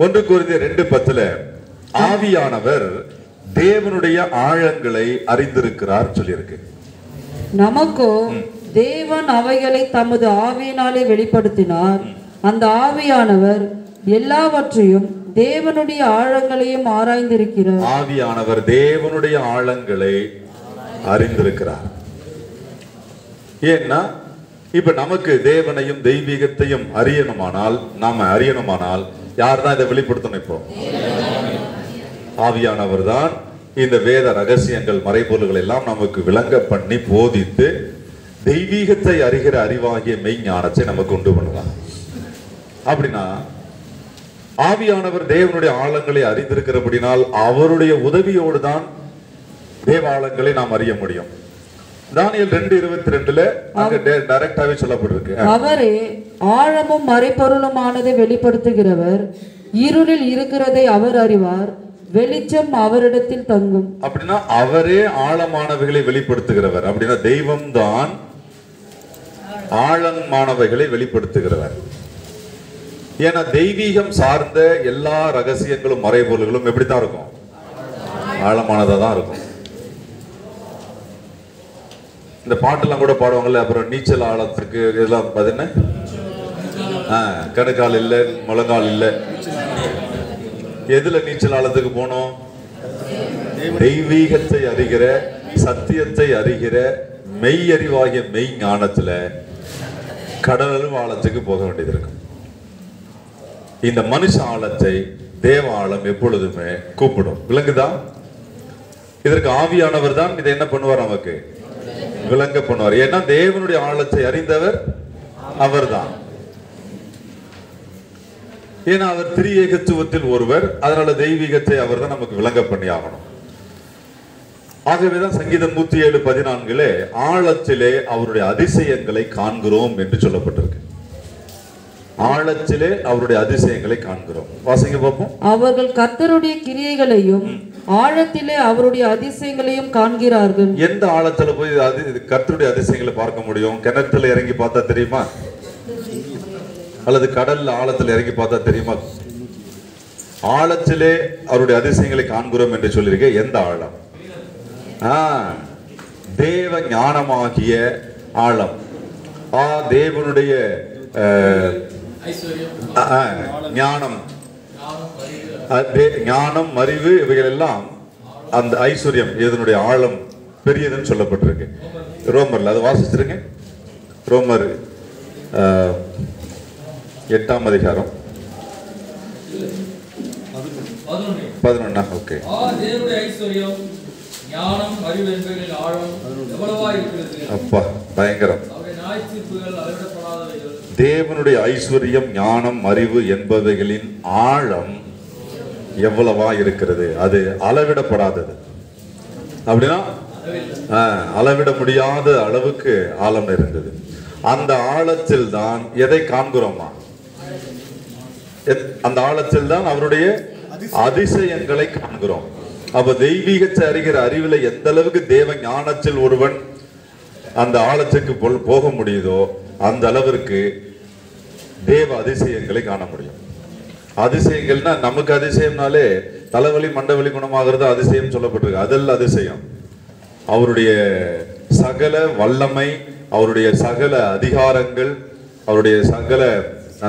Speaker 1: 1 கொரிந்தியர் 2:10 ஆவியானவர் தேவனுடைய ஆழங்களை அறிந்திருக்கிறார் சொல்லியிருக்கு.
Speaker 2: நமக்கோ தேவன் அவைகளை தமது ஆவியினாலே வெளிப்படுத்தினார். அந்த ஆவியானவர் எல்லாவற்றையும் தேவனுடைய ஆழங்களையும் ஆராய்ந்திருக்கிறார்.
Speaker 1: ஆவியானவர் தேவனுடைய ஆழங்களை அறிந்திருக்கிறார். ஏன்னா இப்ப நமக்கு தேவனையும் தெய்வீகத்தையும் அறியணுமானால் யார் தான் இதை வெளிப்படுத்தணும்? இப்போ ஆவியானவர் தான் இந்த வேத ரகசியங்கள் மறைபொருள்கள் எல்லாம் நமக்கு விளங்க பண்ணி போதித்து தெய்வீகத்தை அறிகிற அறிவாகிய மெய்ஞானத்தை நமக்கு உண்டு பண்ணுவார். அப்படின்னா ஆவியானவர் தேவனுடைய ஆழங்களை அறிந்திருக்கிறபடினால் அவருடைய உதவியோடு தான் தேவ ஆழங்களை நாம் அறிய முடியும். தானியேல் 2:22 அங்க டைரக்டாவே சொல்லப்பட்டிருக்கு.
Speaker 2: அவரே ஆழமும் மறைபொருளுமானதை வெளிப்படுத்துகிறவர். இருளில் இருக்கிறதை அவர் அறிவார், வெளிச்சம் அவரிடத்தில் தங்கும்.
Speaker 1: அப்படின்னா அவரே ஆழமானவைகளை வெளிப்படுத்துகிறவர். அப்படின்னா தெய்வம் தான் ஆழமானவைகளை வெளிப்படுத்துகிறவர். ஏன்னா தெய்வீகம் சார்ந்த எல்லா ரகசியங்களும் மறைபொருள்களும் எப்படித்தான் இருக்கும்? ஆழமானதா தான் இருக்கும். இந்த பாட்டெல்லாம் கூட பாடுவாங்கல்ல, அப்புறம் நீச்சல் ஆழத்துக்கு இதெல்லாம் பார்த்தீங்கன்னா கணுக்கால் இல்லை, முழங்கால் இல்லை, எதுல நீச்சல் ஆழத்துக்கு போனோம்? தெய்வீகத்தை அறிகிற, சத்தியத்தை அறிகிற மெய் அறிவாகிய மெய் ஞானத்துல கடலும் ஆழத்துக்கு போக வேண்டியது இருக்கு. இந்த மனுஷ ஆழத்தை தேவ ஆழம் எப்பொழுதுமே கூப்பிடும். விளங்குதா? இதற்கு ஆவியானவர் தான் இதை என்ன பண்ணுவார்? நமக்கு விளங்க பண்ணுவார். ஏன்னா தேவனுடைய ஆழத்தை அறிந்தவர் அவர்தான். ஏன்னா அவர் திரியேகத்துவத்தில் ஒருவர். அதனால தெய்வீகத்தை அவர் தான் நமக்கு விளங்க பண்ணி ஆகணும். ஆகவேதான் சங்கீதம் 107:14 ஆழத்திலே அவருடைய அதிசயங்களை காண்கிறோம் என்று சொல்லப்பட்டிருக்கு. ஆழத்திலே அவருடைய அதிசயங்களை காண்கிறோம். வாசிங்க பார்ப்போம்.
Speaker 2: அவர்கள் கர்த்தருடைய கிரியைகளையும் ஆழத்திலே அவருடைய அதிசயங்களையும் காண்கிறார்கள்.
Speaker 1: எந்த ஆழத்துல போய் கர்த்தருடைய அதிசயங்களை பார்க்க முடியும்? கிணத்துல இறங்கி பார்த்தா தெரியுமா? அல்லது கடல்ல ஆழத்துல இறங்கி பார்த்தா தெரியுமா? ஆழத்திலே அவருடைய அதிசயங்களை காண்கிறோம் என்று சொல்லியிருக்க. எந்த ஆழம்? தேவ ஞானமாகிய ஆழம். தேவனுடைய ஞானம், ஞானம், அறிவு, இவைகள் எல்லாம் அந்த ஐஸ்வர்யம் இதனுடைய ஆழம் பெரியதுன்னு சொல்லப்பட்டிருக்கு. ரோமர்ல அது வாசிச்சிருங்க. ரோமர் 8ஆம் அதிகாரம் 11. ஓகே. அப்பா பயங்கரம். தேவனுடைய ஐஸ்வர்யம், ஞானம், அறிவு என்பவைகளின் ஆழம் எவ்வளவா இருக்கிறது? அது அளவிடப்படாதது. அப்படின்னா அளவிட முடியாத அளவுக்கு ஆழம் இருந்தது. அந்த ஆழத்தில் தான் எதை காண்கிறோமா? அந்த ஆழத்தில் தான் அவருடைய அதிசயங்களை காண்கிறோம். அப்ப தெய்வீகத்தை அறிகிற அறிவில் எந்த அளவுக்கு தேவ ஞானத்தில் ஒருவன் அந்த ஆழத்துக்கு போக முடியுதோ அந்த அளவிற்கு தேவ அதிசயங்களை காண முடியும். அதிசயங்கள்னா நமக்கு அதிசயம்னாலே தலைவலி மண்டவலி குணமாகிறது அதிசயம் சொல்லப்பட்டிருக்கு. அதெல்லாம் அதிசயம். அவருடைய சகல வல்லமை, அவருடைய சகல அதிகாரங்கள், அவருடைய சகல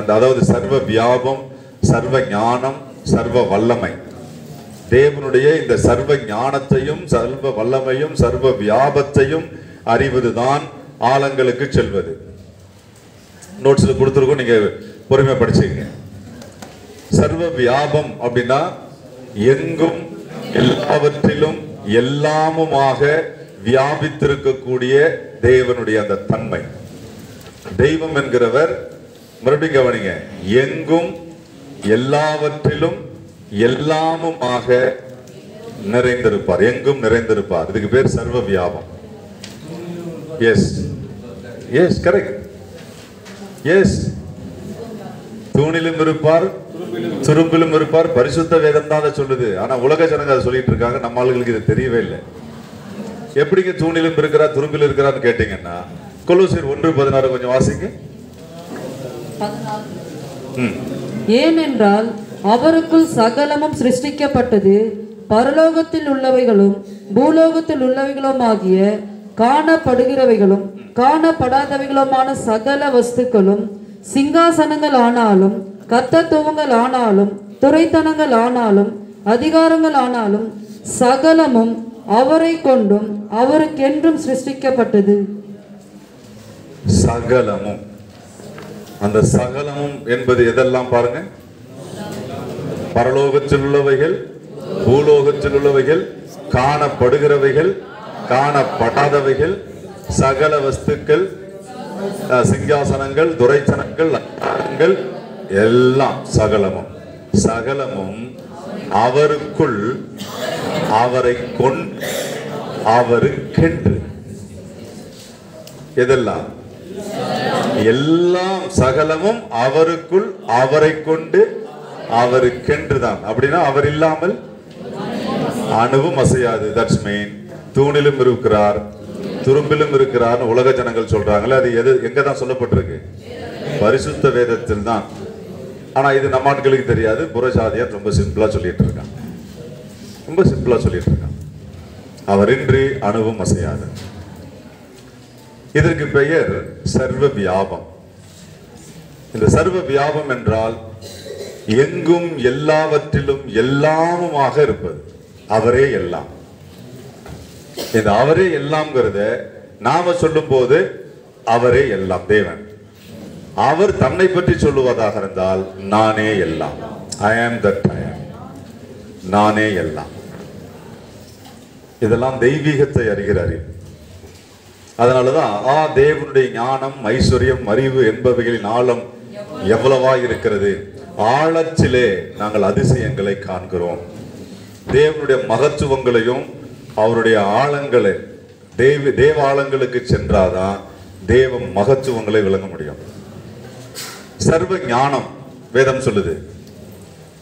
Speaker 1: அதாவது சர்வ வியாபம், சர்வ ஞானம், சர்வ வல்லமை. தேவனுடைய இந்த சர்வ ஞானத்தையும் சர்வ வல்லமையும் சர்வ வியாபத்தையும் அறிவதுதான் ஆழங்களுக்கு செல்வது. நோட்ஸ்ல கொடுத்துருக்கோம், நீங்க பொறுமையா படிச்சுங்க. சர்வ வியாபம் அப்படின்னா எங்கும் எல்லாவற்றிலும் எல்லாமுமாக வியாபித்திருக்கக்கூடிய தேவனுடைய அந்த தன்மை. தெய்வம் என்கிறவர் மறுபடியும் கவனிங்க, எங்கும் எல்லாவற்றிலும் எல்லாமுமாக நிறைந்திருப்பார், எங்கும் நிறைந்திருப்பார். இதுக்கு பேர் சர்வ வியாபம். Yes yes correct. எஸ், தூணிலும் இருப்பார், துரும்பிலும் இருப்பார். பரிசுத்த வேதம் தான் அதை சொல்லுது. ஆனா உலக ஜனங்க அதை சொல்லிட்டு இருக்காங்க. நம்ம ஆளுகளுக்கு இது தெரியவே இல்லை. எப்படிங்க தூணிலும் இருக்கிறார் துரும்பிலும் இருக்கிறான்னு கேட்டீங்கன்னா கொலோசியர் 1:16 கொஞ்சம் வாசிங்க.
Speaker 2: ஏனென்றால் அவருக்குள் சகலமும் சிருஷ்டிக்கப்பட்டது, பரலோகத்தில் உள்ளவைகளும் பூலோகத்தில் உள்ளவைகளும் ஆகிய காணப்படுகிறவைகளும் காணப்படாதவைகளுமான சகல வஸ்துக்களும், சிங்காசனங்கள் ஆனாலும் கர்த்தத்துவங்கள் ஆனாலும் துரைத்தனங்கள் ஆனாலும் அதிகாரங்கள் ஆனாலும் சகலமும் அவரை கொண்டும் அவருக்கென்றும் சிருஷ்டிக்கப்பட்டது.
Speaker 1: சகலமும், அந்த சகலமும் என்பது எதெல்லாம் பாருங்க. பரலோகத்தில் உள்ளவைகள், பூலோகத்தில் உள்ளவைகள், காணப்படுகிறவைகள், காணப்படாதவைகள், சகல வஸ்துக்கள், சிங்காசனங்கள், துரைத்தனங்கள், அதிகாரங்கள் எல்லாம் சகலமும். சகலமும் அவருக்குள் அவரை கொண்டு அவருக்கென்று. எதெல்லாம்? எல்லாம் சகலமும் அவருக்குள் அவரை கொண்டு அவருக்கென்றுதான். அப்படின்னா அவர் இல்லாமல் அணுவும் அசையாது. தட்ஸ் மீன். தூணிலும் இருக்கிறார், துரும்பிலும் இருக்கிறார் உலக ஜனங்கள் சொல்றாங்களே, அது எது எங்கதான் சொல்லப்பட்டிருக்கு? பரிசுத்த வேதத்தில் தான். ஆனா இது நம்ம ஆட்களுக்கு தெரியாது. புறஜாதியார் ரொம்ப சிம்பிளா சொல்லிட்டு இருக்கான், ரொம்ப சிம்பிளா சொல்லிட்டு இருக்கான். அவரின்றி அணுவும் அசையாது. இதற்கு பெயர் சர்வ வியாபம். இந்த சர்வ வியாபம் என்றால் எங்கும் எல்லாவற்றிலும் எல்லாமுமாக இருப்பது. அவரே எல்லாம். இந்த அவரே எல்லாம்ங்கிறத நாம சொல்லும் போது அவரே எல்லாம் தேவன். அவர் தன்னை பற்றி சொல்லுவதாக இருந்தால் நானே எல்லாம். I am that I am. நானே எல்லாம். இதெல்லாம் தெய்வீகத்தை அறிகிற அறிவு. அதனாலதான் தேவனுடைய ஞானம், ஐஸ்வர்யம், அறிவு என்பவைகளின் ஆழம் எவ்வளவா இருக்கிறது. ஆழத்திலே நாங்கள் அதிசயங்களை காண்கிறோம். தேவனுடைய மகத்துவங்களையும் அவருடைய ஆழங்களை தேவ ஆழங்களுக்கு சென்றாதான் தேவ மகத்துவங்களை விளங்க முடியும். சர்வ ஞானம் வேதம் சொல்லுது.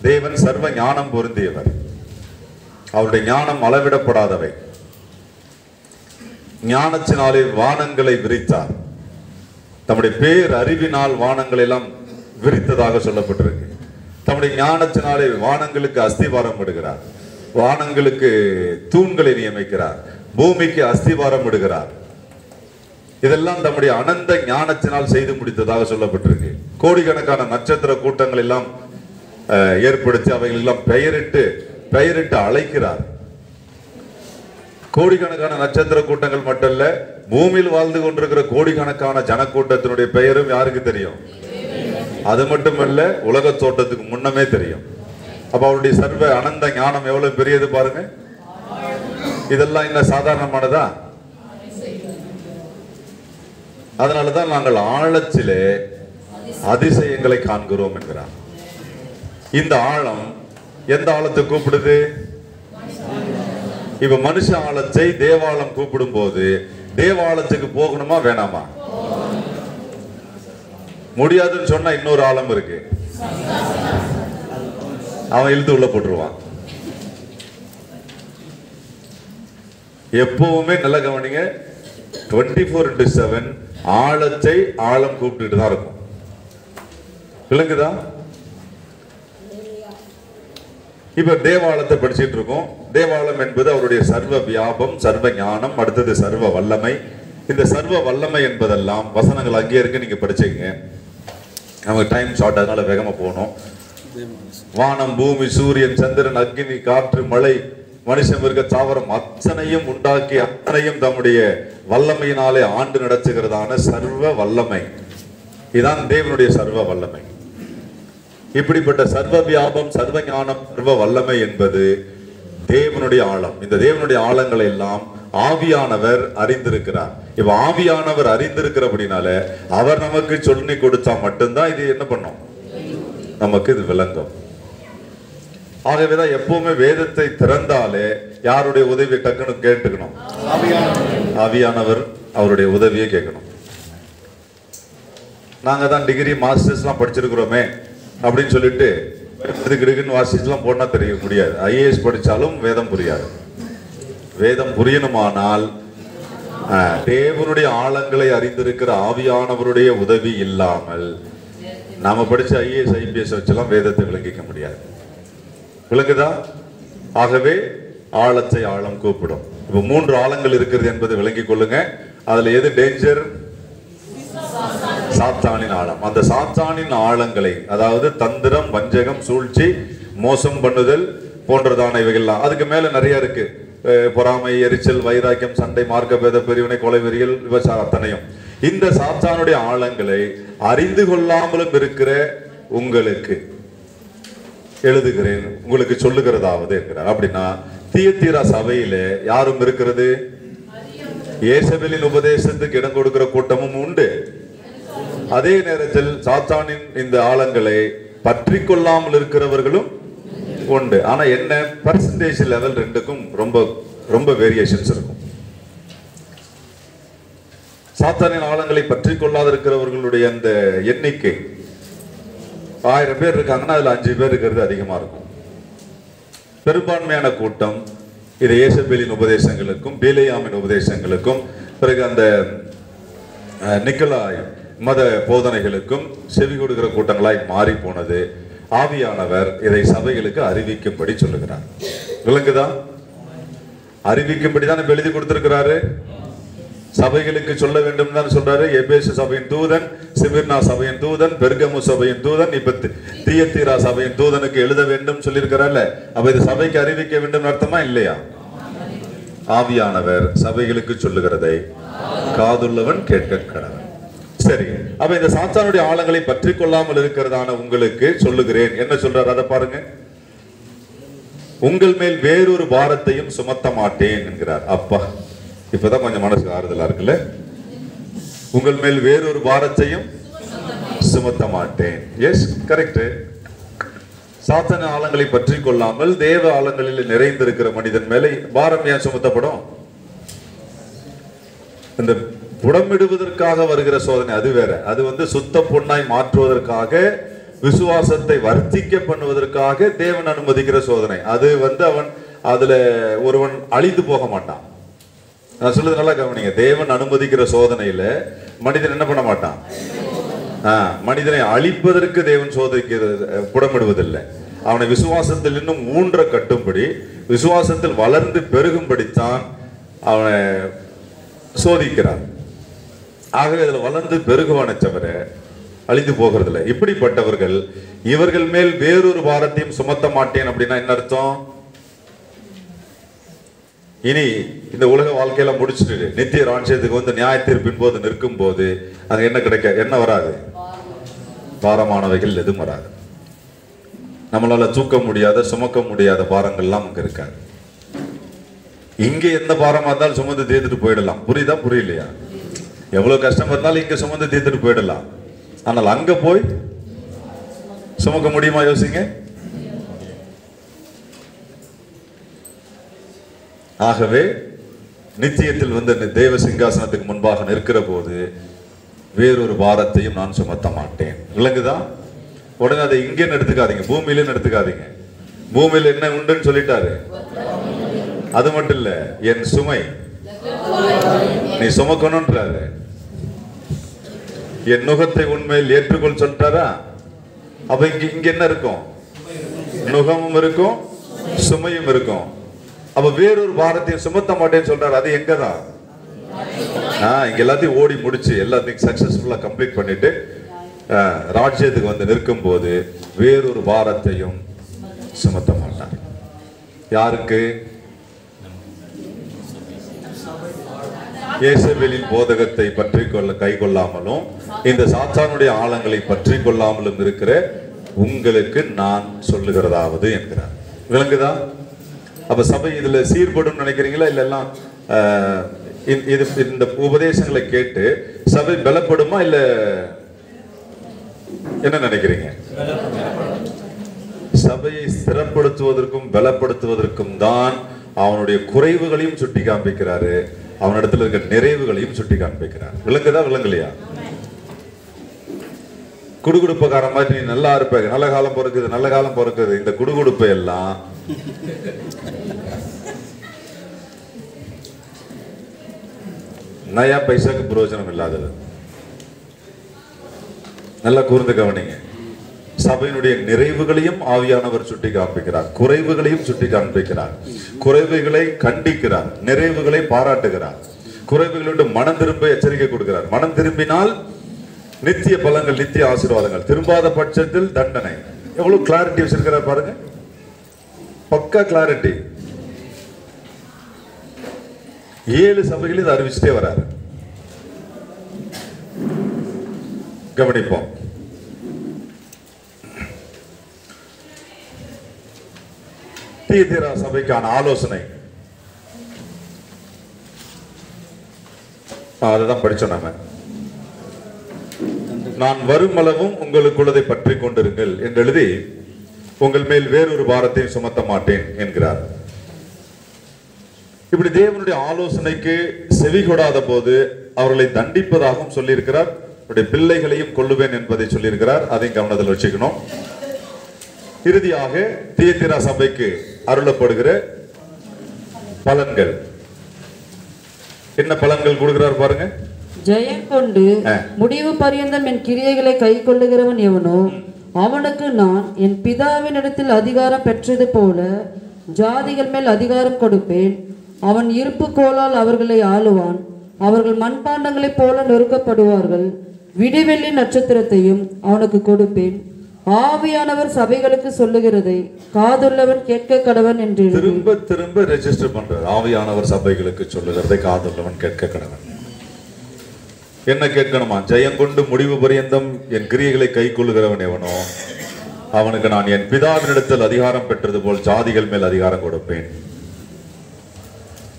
Speaker 1: தேவன் சர்வ ஞானம் பொருந்தியவர். அவருடைய ஞானம் அளவிடப்படாதவை. ஞானத்தினாலே வானங்களை விரித்தார். தம்முடைய பேர் அறிவினால் வானங்கள் எல்லாம் விரித்ததாக சொல்லப்பட்டிருக்கு. தம்முடைய ஞானத்தினாலே வானங்களுக்கு அஸ்திவாரம் இடுகிறார். வானங்களுக்கு தூண்களை நியமிக்கிறார். பூமிக்கு அஸ்திவாரம் இடுகிறார். இதெல்லாம் தம்முடைய அனந்த ஞானத்தினால் செய்து முடித்ததாக சொல்லப்பட்டிருக்கு. கோடிக்கணக்கான நட்சத்திர கூட்டங்கள் எல்லாம் ஏற்படுத்தி அவைகள் எல்லாம் பெயரிட்டு அழைக்கிறார். கோடிக்கணக்கான நட்சத்திர கூட்டங்கள் மட்டுமல்ல, பூமியில் வாழ்ந்து கொண்டிருக்கிற கோடிக்கணக்கான ஜனக்கூட்டத்தினுடைய பெயரும் யாருக்கு தெரியும்? அது மட்டுமல்ல, உலக தோட்டத்துக்கு முன்னமே தெரியும். அப்ப அவருடைய சர்வ அனந்த ஞானம் எவ்வளவு பெரியது பாருங்க. இதெல்லாம் என்ன சாதாரணமானதா? அதனாலதான் நாங்கள் ஆழத்திலே அதிசயங்களை காண்கிறோம் என்கிறார். இந்த ஆழம் எந்த ஆழத்தை கூப்பிடுது? இப்ப மனுஷ ஆழத்தை தேவாலயம் கூப்பிடும் போது தேவாலயத்துக்கு போகணுமா வேணாமா? முடியாதுன்னு சொன்னா இன்னொரு ஆழம் இருக்கு, அவன் இழுத்து உள்ள போட்டுருவான். எப்பவுமே நல்ல கவனிங்க, 24/7 ஆழத்தை ஆழம் கூப்பிட்டு தான் இருக்கும். விளங்குதா? இப்ப தேவாலயத்தை படிச்சுட்டு இருக்கோம். தேவாலயம் என்பது அவருடைய சர்வ வியாபம், சர்வ ஞானம், அடுத்தது சர்வ வல்லமை. இந்த சர்வ வல்லமை என்பதெல்லாம் வசனங்கள் அங்கே இருக்கு, நீங்க படிச்சுங்க. நமக்கு டைம் ஷார்ட், அதனால வேகமா போகணும். வானம், பூமி, சூரியன், சந்திரன், அக்னி, காற்று, மழை, மனுஷன், மிருக, தாவரம் அத்தனையும் உண்டாக்கி அத்தனையும் தம்முடைய வல்லமையினாலே ஆண்டு நடத்துகிறதான சர்வ வல்லமை. இதான் தேவனுடைய சர்வ வல்லமை. இப்படிப்பட்ட சர்வ வியாபம், சர்வ ஞானம், சர்வ வல்லமை என்பது தேவனுடைய ஆழம். இந்த தேவனுடைய ஆழங்களை எல்லாம் ஆவியானவர் அறிந்திருக்கிறார். இப்ப ஆவியானவர் அறிந்திருக்கிறபடினால அவர் நமக்கு சொல்லி கொடுத்தா மட்டும்தான் இது என்ன பண்ணும், நமக்கு இது விளங்கும். ஆகவேதான் எப்பவுமே வேதத்தை திறந்தாலே யாருடைய உதவியை டக்குன்னு கேட்டுக்கணும்? ஆவியானவர் அவருடைய உதவியை கேட்கணும். நாங்க தான் டிகிரி மாஸ்டர்ஸ் எல்லாம் படிச்சிருக்கிறோமே அப்படின்னு சொல்லிட்டு வாசிச்சுலாம் போனா தெரிய முடியாது. IAS படிச்சாலும் வேதம் புரியாது. வேதம் புரியணுமானால் தேவனுடைய ஆழங்களை அறிந்திருக்கிற ஆவியானவருடைய உதவி இல்லாமல் நாம படிச்ச IAS IPS வச்செல்லாம் வேதத்தை விளங்கிக்க முடியாது. விளங்குதா? ஆகவே ஆழத்தை ஆழம் கூப்பிடும். இப்ப 3 ஆழங்கள் இருக்கிறது என்பதை விளங்கிக் கொள்ளுங்க. அதுல எது டேஞ்சர்? சாத்தானின் ஆழம். அந்த சாத்தானின் ஆழங்களை, அதாவது தந்திரம், வஞ்சகம், சூழ்ச்சி, மோசம் பண்ணுதல் போன்றதான இவைகள்லாம். அதுக்கு மேல நிறைய இருக்கு. பொறாமை, எரிச்சல், வைராக்கியம், சண்டை, மார்க்க பேத, பிரிவினை, கொலை வெறிகள், விபச்சாரம் அத்தனையும். இந்த சாத்தானுடைய ஆழங்களை அறிந்து கொள்ளாமலும் இருக்கிற உங்களுக்கு எழுதுகிறேன், உங்களுக்கு சொல்லுகிறதாவது என்கிறார். அப்படின்னா தியத்தீரா சபையில யாரும் இருக்கிறது? இயேசபேலின் உபதேசத்துக்கு இடம் கொடுக்கிற கூட்டமும் உண்டு. அதே நேரத்தில் சாத்தானின் இந்த ஆழங்களை பற்றி கொள்ளாமல் இருக்கிறவர்களும் உண்டு. ஆனா என்ன பர்சன்டேஜ் லெவல் ரெண்டுக்கும் ரொம்ப ரொம்ப வேரியேஷன்ஸ் இருக்கும். சாத்தானின் ஆழங்களை பற்றி கொள்ளாத இருக்கிறவர்களுடைய அந்த எண்ணிக்கை 1000 பேர் இருக்காங்கன்னா அதுல 5 பேர் இருக்கிறது அதிகமா இருக்கும். பெரும்பான்மையான கூட்டம் இது இயேசபேலின் உபதேசங்களுக்கும் பேலேயாமின் உபதேசங்களுக்கும் பிறகு அந்த நிக்கலாய் மத போதனைகளுக்கும் செவி கொடுக்கிற கூட்டங்களாய் மாறி போனது. ஆவியானவர் இதை சபைகளுக்கு அறிவிக்கும்படி சொல்லுகிறார். விளங்குதா? அறிவிக்கும்படிதான் எழுதி கொடுத்திருக்கிறாரு. சபைகளுக்கு சொல்ல வேண்டும் தான் சொல்றாரு. எபேசு சபையின் தூதன், சிமிர்னா சபையின் தூதன், பெர்கமு சபையின் தூதன், இப்ப தியத்தீரா சபையின் தூதனுக்கு எழுத வேண்டும் சொல்லியிருக்கிறார்ல. அப்ப இது சபைக்கு அறிவிக்க வேண்டும் அர்த்தமா இல்லையா? ஆவியானவர் சபைகளுக்கு சொல்லுகிறதை காதுள்ளவன் கேட்க கடவன். சரி, அப்ப இந்த சாத்தானுடைய ஆழங்களை பற்றி கொள்ளாமல் இருக்கிறதான உங்களுக்கு சொல்லுகிறேன். என்ன சொல்றாரு அதை பாருங்க. உங்கள் மேல் வேறொரு பாரத்தையும் சுமத்த மாட்டேன் என்கிறார். அப்பா, இப்பதான் கொஞ்சம் மனசுக்கு ஆறுதலா இருக்குல்ல. உங்கள் மேல் வேறொரு பாரத்தையும் சுமத்த மாட்டேன். S, correct. சாத்தான ஆழங்களை பற்றி கொள்ளாமல் தேவ ஆழங்களில் நிறைந்திருக்கிற மனிதன் மேலே பாரம் ஏன் சுமத்தப்படும்? இந்த புடமிடுவதற்காக வருகிற சோதனை அது வேற. அது சுத்த பொன்னாய் மாற்றுவதற்காக, விசுவாசத்தை வர்த்திக்க பண்ணுவதற்காக தேவன் அனுமதிக்கிற சோதனை. அது அவன் அதுல ஒருவன் அழிந்து போக மாட்டான். நான் சொல்றது நல்லா கவனிங்க. தேவன் அனுமதிக்கிற சோதனையில மனிதன் என்ன பண்ண மாட்டான்? மனிதனை அழிப்பதற்கு தேவன் சோதிக்கிறது, புடமிடுவதில்லை. அவனை விசுவாசத்தில் இன்னும் ஊன்ற கட்டும்படி, விசுவாசத்தில் வளர்ந்து பெருகும்படித்தான் அவனை சோதிக்கிறார். ஆகவே அதுல வளர்ந்து பெருகுவானே தவிர அழிந்து போகிறதில்லை. இப்படிப்பட்டவர்கள் இவர்கள் மேல் வேறொரு பாரத்தையும் சுமத்த மாட்டேன் அப்படின்னா என்ன அர்த்தம்? இனி இந்த உலக வாழ்க்கையில முடிச்சுட்டு நித்திய ராஜ்யத்துக்கு நியாய தீர்ப்பின் போது நிற்கும் போது அங்க என்ன கிடைக்க என்ன வராது? பாரமானவைகள் எதுவும் வராது. நம்மளால தூக்க முடியாத, சுமக்க முடியாத பாரங்கள்லாம் அங்க இருக்காது. இங்க எந்த பாரமா இருந்தாலும் சுமந்து தீர்த்துட்டு போயிடலாம். புரியுதா புரியலையா? எவ்வளவு கஷ்டம் இருந்தாலும் இங்க சுமந்து தீர்த்துட்டு போயிடலாம். ஆனால் அங்க போய் சுமக்க முடியுமா? யோசிங்க. ஆகவே நித்தியத்தில் தேவ சிங்காசனத்துக்கு முன்பாக நிற்கிற போது வேறொரு பாரத்தையும் நான் சுமத்த மாட்டேன். விளங்குதான்? உடனே அதை இங்கே எடுத்துக்காதீங்க, பூமியில எடுத்துக்காதீங்க. பூமியில என்ன உண்டுன்னு சொல்லிட்டாரு. அது மட்டும் இல்ல, என் சுமை நீ சுமக்கணும்ன்றாரு. என் நுகத்தை உண்மையில் ஏற்றுக்கொள் சொல்லிட்டாரா? அப்ப இங்க என்ன இருக்கும்? நுகமும் இருக்கும், சுமையும் இருக்கும். அப்ப வேறொரு பாரத்தையும் சுமத்த மாட்டேன்னு சொல்றாரு. அது எங்கதான்? இங்க எல்லாத்தையும் ஓடி முடிச்சு எல்லாத்தையும் சக்சஸ்ஃபுல்லா கம்ப்ளீட் பண்ணிட்டு ராஜ்யத்துக்கு நிற்கும் போது வேறொரு பாரத்தையும் சுமத்த மாட்டார். யாருக்கு? இயேசுவின் போதகத்தை பற்றி கை கொள்ளாமலும் இந்த சாத்தானுடைய ஆழங்களை பற்றி கொள்ளாமலும் இருக்கிற உங்களுக்கு நான் சொல்லுகிறதாவது என்கிறார். விளங்குதா? அப்ப சபை இதுல சீர்படும் நினைக்கிறீங்களா? இல்ல எல்லாம் இந்த உபதேசங்களை கேட்டு சபை பலப்படுமா? இல்ல என்ன நினைக்கிறீங்க? சபையை ஸ்திரப்படுத்துவதற்கும் பலப்படுத்துவதற்கும் தான் அவனுடைய குறைவுகளையும் சுட்டி காண்பிக்கிறாரு, அவனிடத்துல இருக்க நிறைவுகளையும் சுட்டி காண்பிக்கிறார். விளங்குதா விளங்கலையா? குடுகுடுப்பக்கார மாதிரி நீ நல்லா இருப்ப, நல்ல காலம் பிறக்குது நல்ல காலம் பிறக்குது, இந்த குடுகுடுப்பை எல்லாம் நயா பைசாக்கு பிரயோஜனம் இல்லாதது. நல்லா கூர்ந்து கவனிங்க. சபையினுடைய நிறைவுகளையும் ஆவியானவர் சுட்டி காண்பிக்கிறார், குறைவுகளையும் சுட்டி காண்பிக்கிறார். குறைவுகளை கண்டிக்கிறார், நிறைவுகளை பாராட்டுகிறார். குறைவுகளோடு மனம் திரும்ப எச்சரிக்கை கொடுக்கிறார். மனம் திரும்பினால் நித்திய பலங்கள், நித்திய ஆசீர்வாதங்கள், திரும்பாத பட்சத்தில் தண்டனை. எவ்வளவு கிளாரிட்டி வச்சிருக்கிறார் பாருங்க. பக்கா கிளாரிட்டி. 7 சபைகளில் இதை அறிவிச்சுட்டே வராரு. கவனிப்போம். தியத்தீரா சபைக்கான ஆலோசனை அதுதான் படிச்சோம் நாம. நான் வருமளவும் உங்களுக்குள்ளதை பற்றி கொண்டிருங்கள் என்று எழுதி உங்கள் மேல் வேறொரு பாரத்தையும் சுமத்த மாட்டேன் என்கிறார். இப்படி தேவனுடைய ஆலோசனைக்கு செவி கொடாத போது அவர்களை தண்டிப்பதாகவும் சொல்லியிருக்கிறார். பிள்ளைகளையும் கொள்ளுவேன் என்பதை சொல்லியிருக்கிறார். அதையும் கவனத்தில் வச்சுக்கணும். இறுதியாக தியத்தீரா சபைக்கு அருளப்படுகிற பலன்கள் என்ன பலன்கள் கொடுக்கிறார் பாருங்க.
Speaker 2: ஜெயம் கொண்டு முடிவு பரியந்தம் என் கிரியைகளை கை கொள்ளுகிறவன் எவனோ அவனுக்கு நான் என் பிதாவின் இடத்தில் அதிகாரம் பெற்றது போல ஜாதிகள் மேல் அதிகாரம் கொடுப்பேன். அவன் இருப்பு கோலால் அவர்களை ஆளுவான். அவர்கள் மண்பாண்டங்களைப் போல நொறுக்கப்படுவார்கள். விடிவெள்ளி நட்சத்திரத்தையும் அவனுக்கு கொடுப்பேன். ஆவியானவர் சபைகளுக்கு சொல்லுகிறதை காதுள்ளவன் கேட்க கடவன் என்று
Speaker 1: திரும்ப திரும்ப ரெஜிஸ்டர் பண்றார். ஆவியானவர் சபைகளுக்கு சொல்லுகிறதை காதுள்ளவன் கேட்க கடவன். என்ன கேட்கணுமா? ஜெயங்கொண்டு முடிவு பரியந்தம் என் கிரியைகளை கை கொள்ளுகிறவன் எவனோ அவனுக்கு நான் என் பிதாவினிடத்தில் அதிகாரம் பெற்றது போல் ஜாதிகள் மேல் அதிகாரம் கொடுப்பேன்.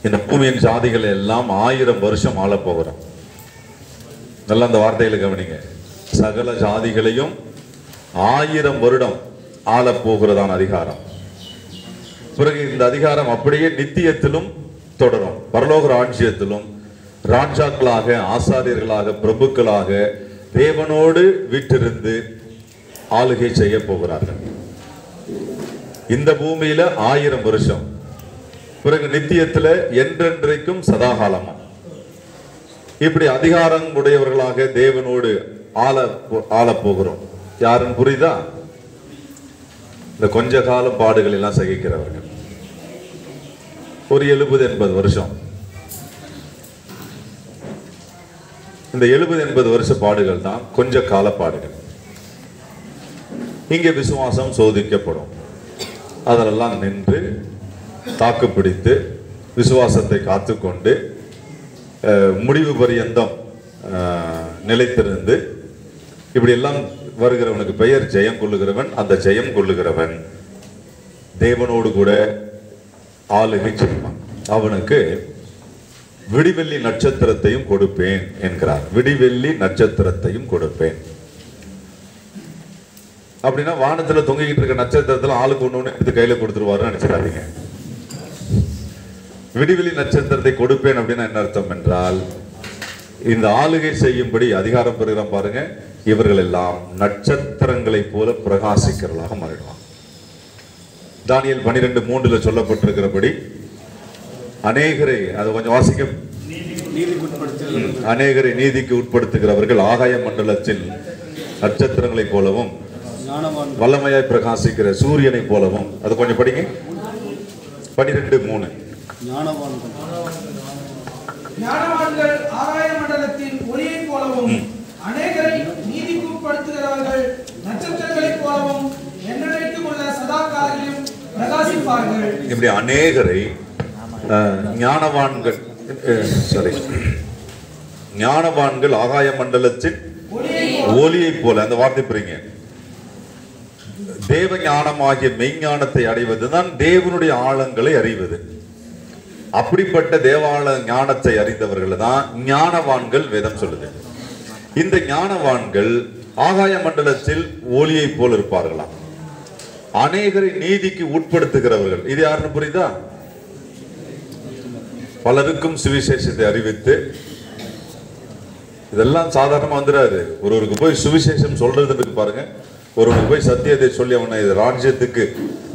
Speaker 1: இந்த பூமியின் ஜாதிகள் எல்லாம் 1000 வருஷம் ஆள போகிறோம். நல்லா அந்த வார்த்தைகளை கவனிங்க. சகல ஜாதிகளையும் 1000 வருடம் ஆள போகிறதான அதிகாரம். பிறகு இந்த அதிகாரம் அப்படியே நித்தியத்திலும் தொடரும். பரலோக ராஜ்யத்திலும் ராஜாக்களாக, ஆசாரியர்களாக, பிரபுக்களாக தேவனோடு வீற்றிருந்து ஆளுகை செய்ய போகிறார்கள். இந்த பூமியில 1000 வருஷம், பிறகு நித்தியத்துல என்றென்றைக்கும் சதாகாலமா இப்படி அதிகாரம் உடையவர்களாக தேவனோடு ஆள போகிறோம். யாருன்னு புரியுதா? இந்த கொஞ்ச கால பாடுகள் எல்லாம் சகிக்கிறவர்கள். ஒரு 70-80 வருஷம். இந்த 70-80 வருஷ பாடுகள் தான் கொஞ்ச கால பாடுகள். இங்கே விசுவாசம் சோதிக்கப்படும். அதெல்லாம் நின்று தாக்கு பிடித்து விசுவாசத்தை காத்துக்கொண்டு முடிவு பரியந்தம் நிலைத்திருந்து இப்படி எல்லாம் வருகிறவனுக்கு பெயர் ஜெயம் கொள்ளுகிறவன். அந்த ஜெயம் கொள்ளுகிறவன் தேவனோடு கூட ஆளுகை செய்வான். அவனுக்கு விடிவெள்ளி நட்சத்திரத்தையும் கொடுப்பேன் என்கிறார். விடிவெள்ளி நட்சத்திரத்தையும் கொடுப்பேன். அப்படின்னா வானத்துல தொங்கிக்கிட்டு இருக்க நட்சத்திரத்துல ஆளுக்கு ஒண்ணு எடுத்து கையில கொடுத்துருவாருன்னு நினைச்சிடாதீங்க. விடிவெளி நட்சத்திரத்தை கொடுப்பேன் அப்படின்னா என்ன அர்த்தம் என்றால், இந்த ஆளுகை செய்யும்படி அதிகாரம் பெறுகிறோம் பாருங்க, இவர்கள் எல்லாம் நட்சத்திரங்களை போல பிரகாசிக்கிறவர்களாக மாறிடுவாங்க. தானியேல் 12:3 சொல்லப்பட்டிருக்கிறபடி அநேகரை, அது கொஞ்சம் வாசிக்க, அநேகரை நீதிக்கு உட்படுத்துகிறவர்கள் ஆகாய மண்டலத்தில் நட்சத்திரங்களை போலவும் வல்லமையாய் பிரகாசிக்கிற சூரியனை போலவும். அது கொஞ்சம் படிங்க. 12:3
Speaker 3: ஞானவான்கள் ஆகாய மண்டலத்தின் ஒளியை போலவும் அநேகரை நீதிக்கு உட்படுத்துகிறவர்கள் நட்சத்திரங்களைப் போலவும் என்றென்றைக்கும் உள்ள சதா காலங்களிலும் பிரகாசிப்பார்கள்.
Speaker 1: இப்படி அநேகரை ஞானவான்கள் ஞானவான்கள் ஆகாய மண்டலத்தின் ஒளியை போல, அந்த வார்த்தை புரியுங்க. தேவ ஞானமாகிய மெய்ஞானத்தை அடைவதுதான் தேவனுடைய ஆழங்களை அறிவது. அப்படிப்பட்ட தேவாள ஞானத்தை அறிந்தவர்கள் தான் ஞானவான்கள் வேதம் சொல்லுது. இந்த ஞானவான்கள் ஆகாய மண்டலத்தில் ஒளியை போல் இருப்பார்களாம். அநேகரை நீதிக்கு உட்படுத்துகிறவர்கள். இது யாருன்னு புரியுதா? பலருக்கும் சுவிசேஷத்தை அறிவித்து, இதெல்லாம் சாதாரணமா வந்துடாது. ஒருவருக்கு போய் சுவிசேஷம் சொல்றதுக்கு பாருங்க, ஒருவனுக்கு போய் சத்தியத்தை சொல்லி அவனை ராஜ்யத்துக்கு,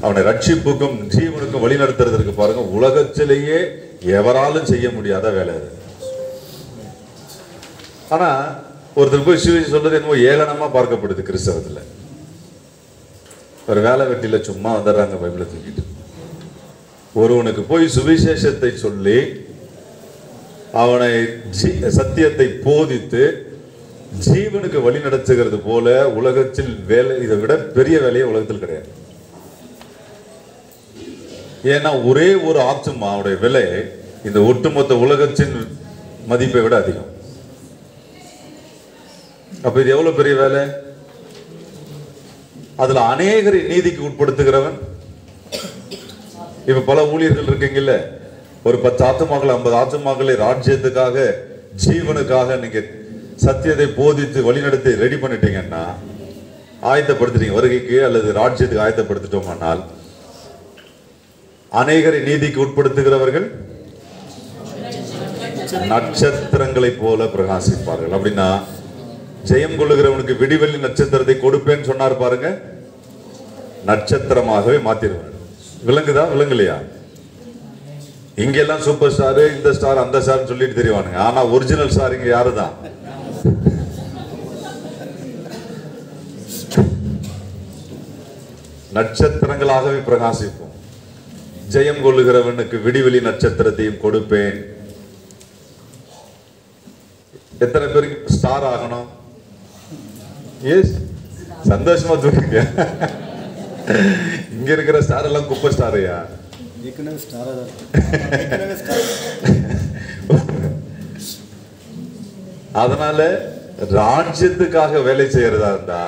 Speaker 1: அவனை ரட்சிப்புக்கும் ஜீவனுக்கும் வழி நடத்துறதுக்கு பாருங்க, உலகத்திலேயே எவராலும் செய்ய முடியாத வேலை அது. ஆனா ஒருத்தர் போய் சுவிசேஷம் சொல்றது என்னமோ ஏளனமா பார்க்கப்படுது கிறிஸ்தவத்துல. ஒரு வேலை வெட்டியில சும்மா வந்துடுறாங்க பைபிளை தூக்கிட்டு. ஒருவனுக்கு போய் சுவிசேஷத்தை சொல்லி அவனை சத்தியத்தை போதித்து ஜீவனுக்கு வழி நடத்துகிறது போல உலகத்தில் வேலை, இதை விட பெரிய வேலையே உலகத்தில் கிடையாது. ஏன்னா ஒரே ஒரு ஆத்துமாவுடைய விலை இந்த ஒட்டுமொத்த உலகத்தின் மதிப்பை விட அதிகம். அப்ப இது எவ்வளவு பெரிய வேலை? அதுல அநேகரை நீதிக்கு உட்படுத்துகிறவன். இப்ப பல ஊழியர்கள் இருக்கீங்கல்ல, ஒரு 10 ஆத்துமாக்கள் 50 ஆத்துமாக்களை ராஜ்யத்துக்காக ஜீவனுக்காக நீங்க சத்தியத்தை போதித்து வழிநடத்தி ரெடி பண்ணிட்டீங்கன்னா, ஆயத்தப்படுத்திட்டீங்க வருகைக்கு அல்லது ராஜ்யத்துக்கு ஆயத்தப்படுத்திட்டோம்னால், அநேகரை நீதிக்கு உட்படுத்துகிறவர்கள் நட்சத்திரங்களை போல பிரகாசிப்பார்கள். அப்படின்னா ஜெயம் கொள்ளுகிறவனுக்கு விடிவெள்ளி நட்சத்திரத்தை கொடுப்பேன்னு சொன்னார் பாருங்க, நட்சத்திரமாகவே மாத்திருவார். விளங்குதா? விளங்கலையா? இங்கெல்லாம் சூப்பர் ஸ்டார், இந்த ஸ்டார், அந்த ஸ்டார் சொல்லிட்டு தெரிவானுங்க. ஆனா ஒரிஜினல் ஸ்டார் இங்க யாருதான்? நட்சத்திரங்களாகவே பிரகாசிப்போம். ஜெயம் கொள்ளுகிறவனுக்கு விடிவெளி நட்சத்திரத்தையும் கொடுப்பேன். எத்தனை பேருக்கு ஸ்டார் ஆகணும்? எஸ், சந்தோஷமா தூக்குங்க. இங்க இருக்கிற ஸ்டார் எல்லாம் குப்பை ஸ்டாரையா? அதனால ராஜ்யத்துக்காக வேலை செய்யறதா இருந்தா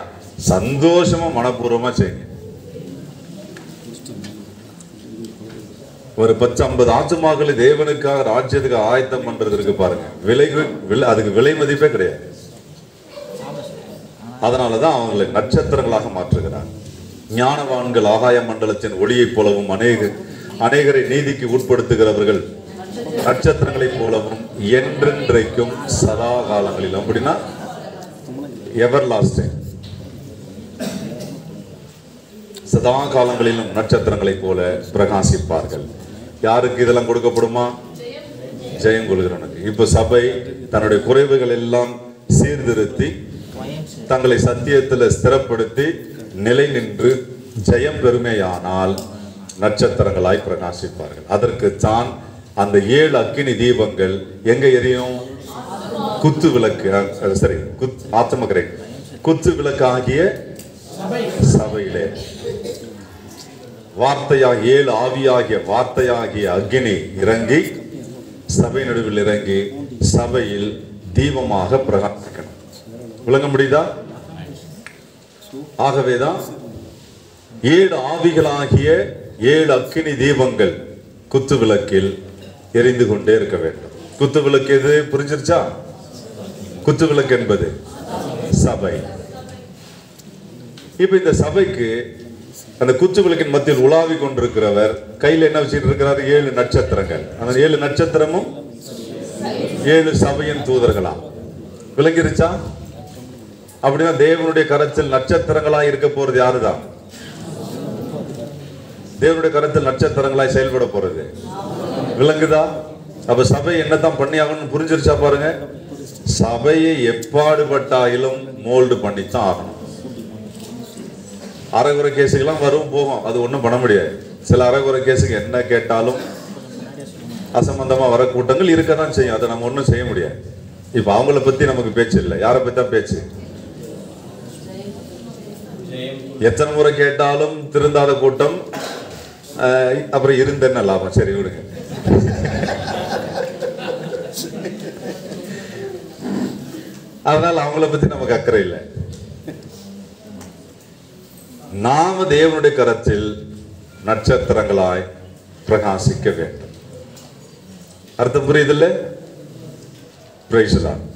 Speaker 1: சந்தோஷமா மனப்பூர்வமா செய்யுங்க. ஒரு 10-50 ஆத்துமாக்களை தேவனுக்காக ராஜ்யத்துக்கு ஆயத்தம் பண்றதுக்கு பாருங்க, அதுக்கு விலை மதிப்பே கிடையாது. அதனாலதான் அவங்களை நட்சத்திரங்களாக மாற்றுகிறார். ஞானவான்கள் ஆகாய மண்டலத்தின் ஒளியை போலவும் அநேகரை நீதிக்கு உட்படுத்துகிறவர்கள் நட்சத்திரங்களைப் போலவும் என்றென்றைக்கும் சதா காலங்களிலும், அப்படின்னா எவர் லாஸ்டிங், சதா காலங்களிலும் நட்சத்திரங்களைப் போல பிரகாசிப்பார்கள். யாருக்கு இதெல்லாம் கொடுக்கப்படுமா? ஜெயம் கொள்கிறவனுக்கு. இப்ப சபை தன்னுடைய குறைவுகள் எல்லாம் சீர்திருத்தி தங்களை சத்தியத்தில் ஸ்திரப்படுத்தி நிலை நின்று ஜெயம் பெருமையானால் நட்சத்திரங்களாய் பிரகாசிப்பார்கள். அதற்கு தான் அந்த 7 அக்கினி தீபங்கள் எங்க எரியும்? குத்து விளக்கு, சரி, ஆத்மகரை குத்து விளக்காகிய சபையிலே வார்த்தையாகிய 7 ஆவியாகிய வார்த்தையாகிய அக்கினி இறங்கி சபை நடுவில் இறங்கி சபையில் தீபமாக பிரகாசிக்கணும். விளங்க முடியுதா? ஆகவேதான் 7 ஆவிகளாகிய 7 அக்கினி தீபங்கள் குத்து விளக்கில் எரிந்து கொண்டே இருக்க வேண்டும். குத்து விளக்கு எது? புரிஞ்சிருச்சா? குத்து விளக்கு என்பது சபை. இப்ப இந்த சபைக்கு அந்த குத்து விளக்கின் மத்தியில் உலாவி கொண்டிருக்கிறவர் கையில் என்ன வச்சுட்டு இருக்கிறார்? 7 நட்சத்திரங்கள். அந்த 7 நட்சத்திரமும் 7 சபையின் தூதர்களா? விளங்கிருச்சா? அப்படின்னா தேவனுடைய கரத்தில் நட்சத்திரங்களாய் இருக்க போறது யாருதான்? தேவனுடைய கரத்தில் நட்சத்திரங்களாய் செயல்பட போறது. விளங்குதா? அப்ப சபை என்னதான் பண்ணி ஆகணும் புரிஞ்சிருச்சா? பாருங்க, சபையை எப்பாடுபட்டாயிலும் மோல்டு பண்ணித்தான் ஆகணும். அரைகுறை கேஸுக்கெல்லாம் வரும் போகும், அது ஒன்றும் பண்ண முடியாது. சில அரைகுறை கேஸுக்கு என்ன கேட்டாலும் அசம்பந்தமா வர கூட்டங்கள் இருக்கதான் செய்யும், அதை நம்ம ஒன்றும் செய்ய முடியாது. இப்ப அவங்கள பத்தி நமக்கு பேச்சு இல்லை, யாரை பத்தி தான் பேச்சு? எத்தனை முறை கேட்டாலும் திருந்தாத கூட்டம், அப்புறம் இருந்தேன்னு லாபம். சரி விடுங்க. அதனால அவங்கள பத்தி நமக்கு அக்கறை இல்லை. நாம தேவனுடைய கரத்தில் நட்சத்திரங்களாய் பிரகாசிக்க வேண்டும். அர்த்தம் புரியுதில்லை? Praise the Lord.